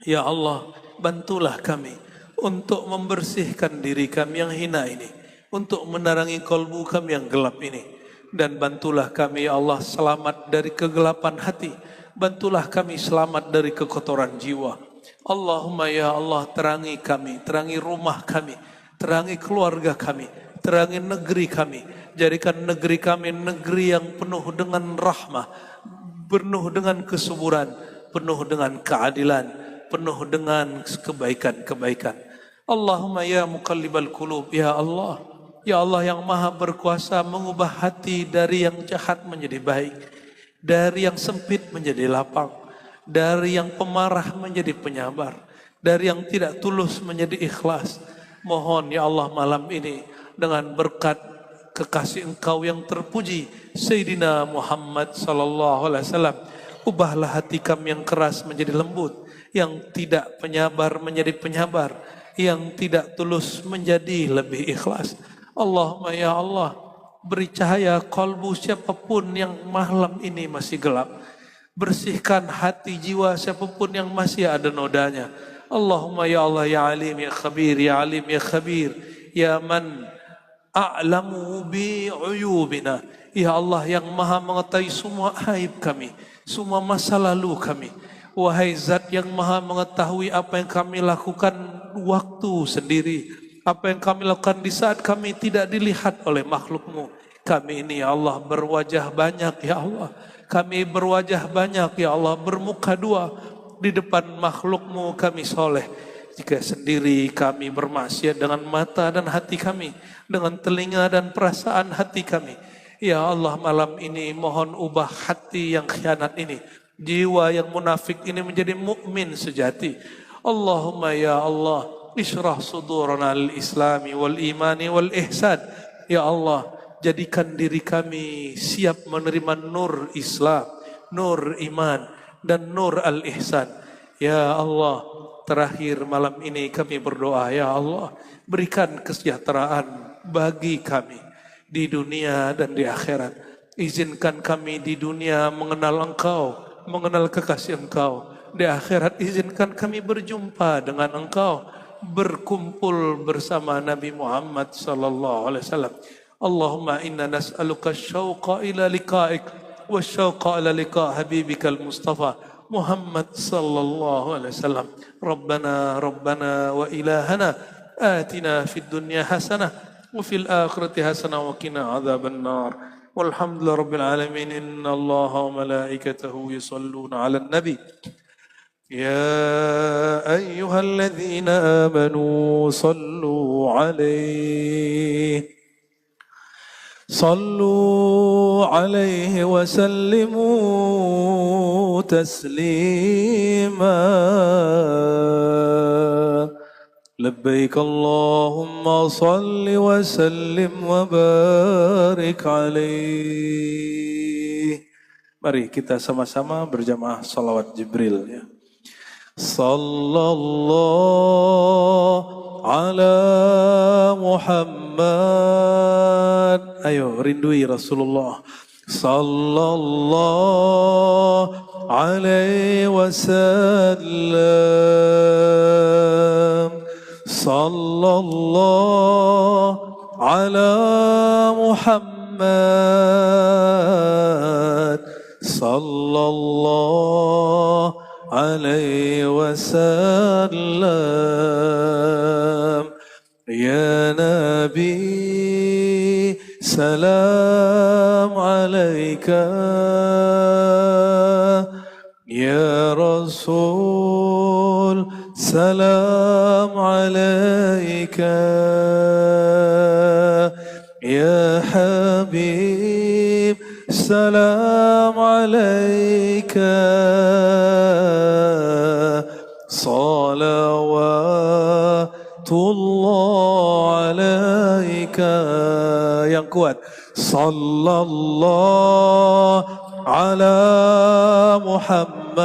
Ya Allah, bantulah kami untuk membersihkan diri kami yang hina ini, untuk menerangi kalbu kami yang gelap ini, dan bantulah kami ya Allah selamat dari kegelapan hati, bantulah kami selamat dari kekotoran jiwa. Allahumma ya Allah, terangi kami, terangi rumah kami, terangi keluarga kami, terangi negeri kami. Jadikan negeri kami negeri yang penuh dengan rahmah, penuh dengan kesuburan, penuh dengan keadilan, penuh dengan kebaikan-kebaikan. Allahumma ya muqallibal qulub, ya Allah yang maha berkuasa mengubah hati dari yang jahat menjadi baik, dari yang sempit menjadi lapang, dari yang pemarah menjadi penyabar, dari yang tidak tulus menjadi ikhlas. Mohon ya Allah malam ini dengan berkat kekasih Engkau yang terpuji Sayyidina Muhammad sallallahu alaihi wasallam, ubahlah hati kami yang keras menjadi lembut, yang tidak penyabar menjadi penyabar, yang tidak tulus menjadi lebih ikhlas. Allahumma ya Allah, beri cahaya kalbu siapapun yang malam ini masih gelap, bersihkan hati jiwa siapapun yang masih ada nodanya. Allahumma ya Allah ya alim ya khabir, ya alim ya khabir, ya man a'lamu bi uyubina. Ya Allah yang maha mengetahui semua aib kami, semua masa lalu kami. Wahai zat yang maha mengetahui apa yang kami lakukan waktu sendiri, apa yang kami lakukan di saat kami tidak dilihat oleh makhlukmu. Kami ini ya Allah berwajah banyak ya Allah. Kami berwajah banyak ya Allah, bermuka dua. Di depan makhluk-Mu kami soleh. Jika sendiri kami bermaksiat dengan mata dan hati kami, dengan telinga dan perasaan hati kami. Ya Allah, malam ini mohon ubah hati yang khianat ini, jiwa yang munafik ini menjadi mukmin sejati. Allahumma ya Allah, ishrah sudurana al-islami wal imani wal ihsan. Ya Allah, jadikan diri kami siap menerima nur Islam, nur iman, dan nur al-ihsan. Ya Allah, terakhir malam ini kami berdoa, ya Allah, berikan kesejahteraan bagi kami di dunia dan di akhirat. Izinkan kami di dunia mengenal Engkau, mengenal kekasih Engkau. Di akhirat izinkan kami berjumpa dengan Engkau, berkumpul bersama Nabi Muhammad sallallahu alaihi wasallam. Allahumma inna nas'aluka syauqa ila liqa'ik wa syauqa ila liqa' habibikal Mustafa Muhammad sallallahu alaihi wasallam. Rabbana wa ilahana atina fid dunya hasanah wa fil akhirati hasanah wa qina adzaban nar. Walhamdulillahi rabbil alamin. Innallaha wa malaikatahu yusalluna 'alan nabi. Ya ayyuhalladzina amanu sallu 'alaihi صلوا عليه وسلموا تسليما لبيك اللهم صل وسلم وبارك عليه. Mari kita sama-sama berjamaah salawat Jibril ya. Sallallahu ala Muhammad. Ayo rindui Rasulullah sallallahu alaihi wasallam. Sallallahu ala Muhammad sallallahu alaihi wasallam. Ya Nabi salam alaika, ya Rasul salam alaika, ya Habib salam alaika, salawatullah alaika. Yang kuat, sallallahu ala Muhammad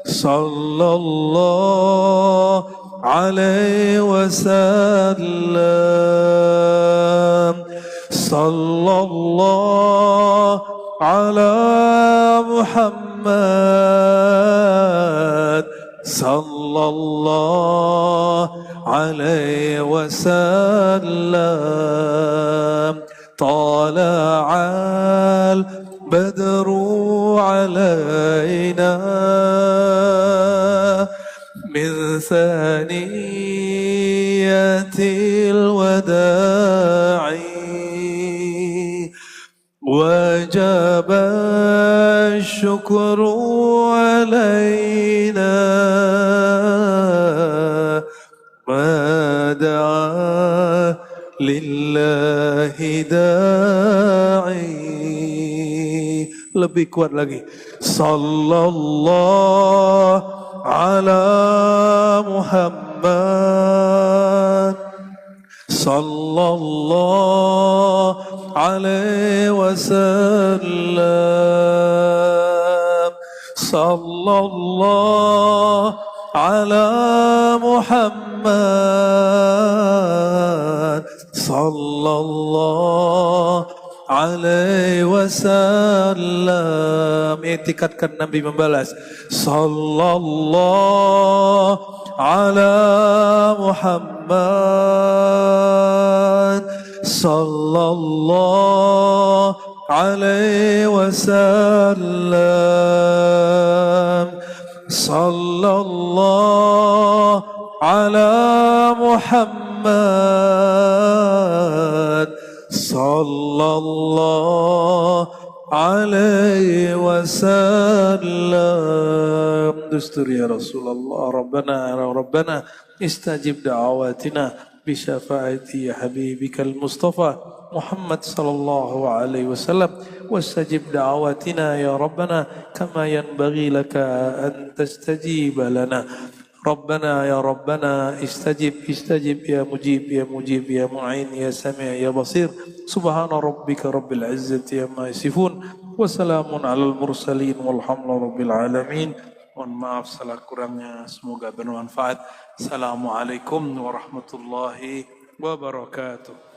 sallallahu alaihi wasallam. Sallallahu ala Muhammad sallallahu alaihi wasallam. Tala'al badru alaina min thaniyatil wada'i wajaba syukru alaina mada'a lillahi da'i. Lebih kuat lagi. Sallallahu ala Muhammad sallallahu alaihi wasallam. Sallallahu ala Muhammad sallallahu alaihi wasallam. Etikatkan Nabi membalas. Sallallahu ala Muhammad sallallahu alaihi wasallam. Sallallahu ala Muhammad وسلم. دستور يا رسول الله. ربنا استجب دعواتنا بشفاعة حبيبك المصطفى محمد صلى الله عليه وسلم، واستجب دعواتنا يا ربنا كما ينبغي لك أن تستجيب لنا. ربنا يا ربنا استجب يا مجيب يا معين يا سميع يا بصير. سبحان ربك رب العزة عما يصفون وسلام على المرسلين والحمد لله رب العالمين. Mohon maaf salah kurangnya, semoga bermanfaat. Assalamualaikum warahmatullahi wabarakatuh.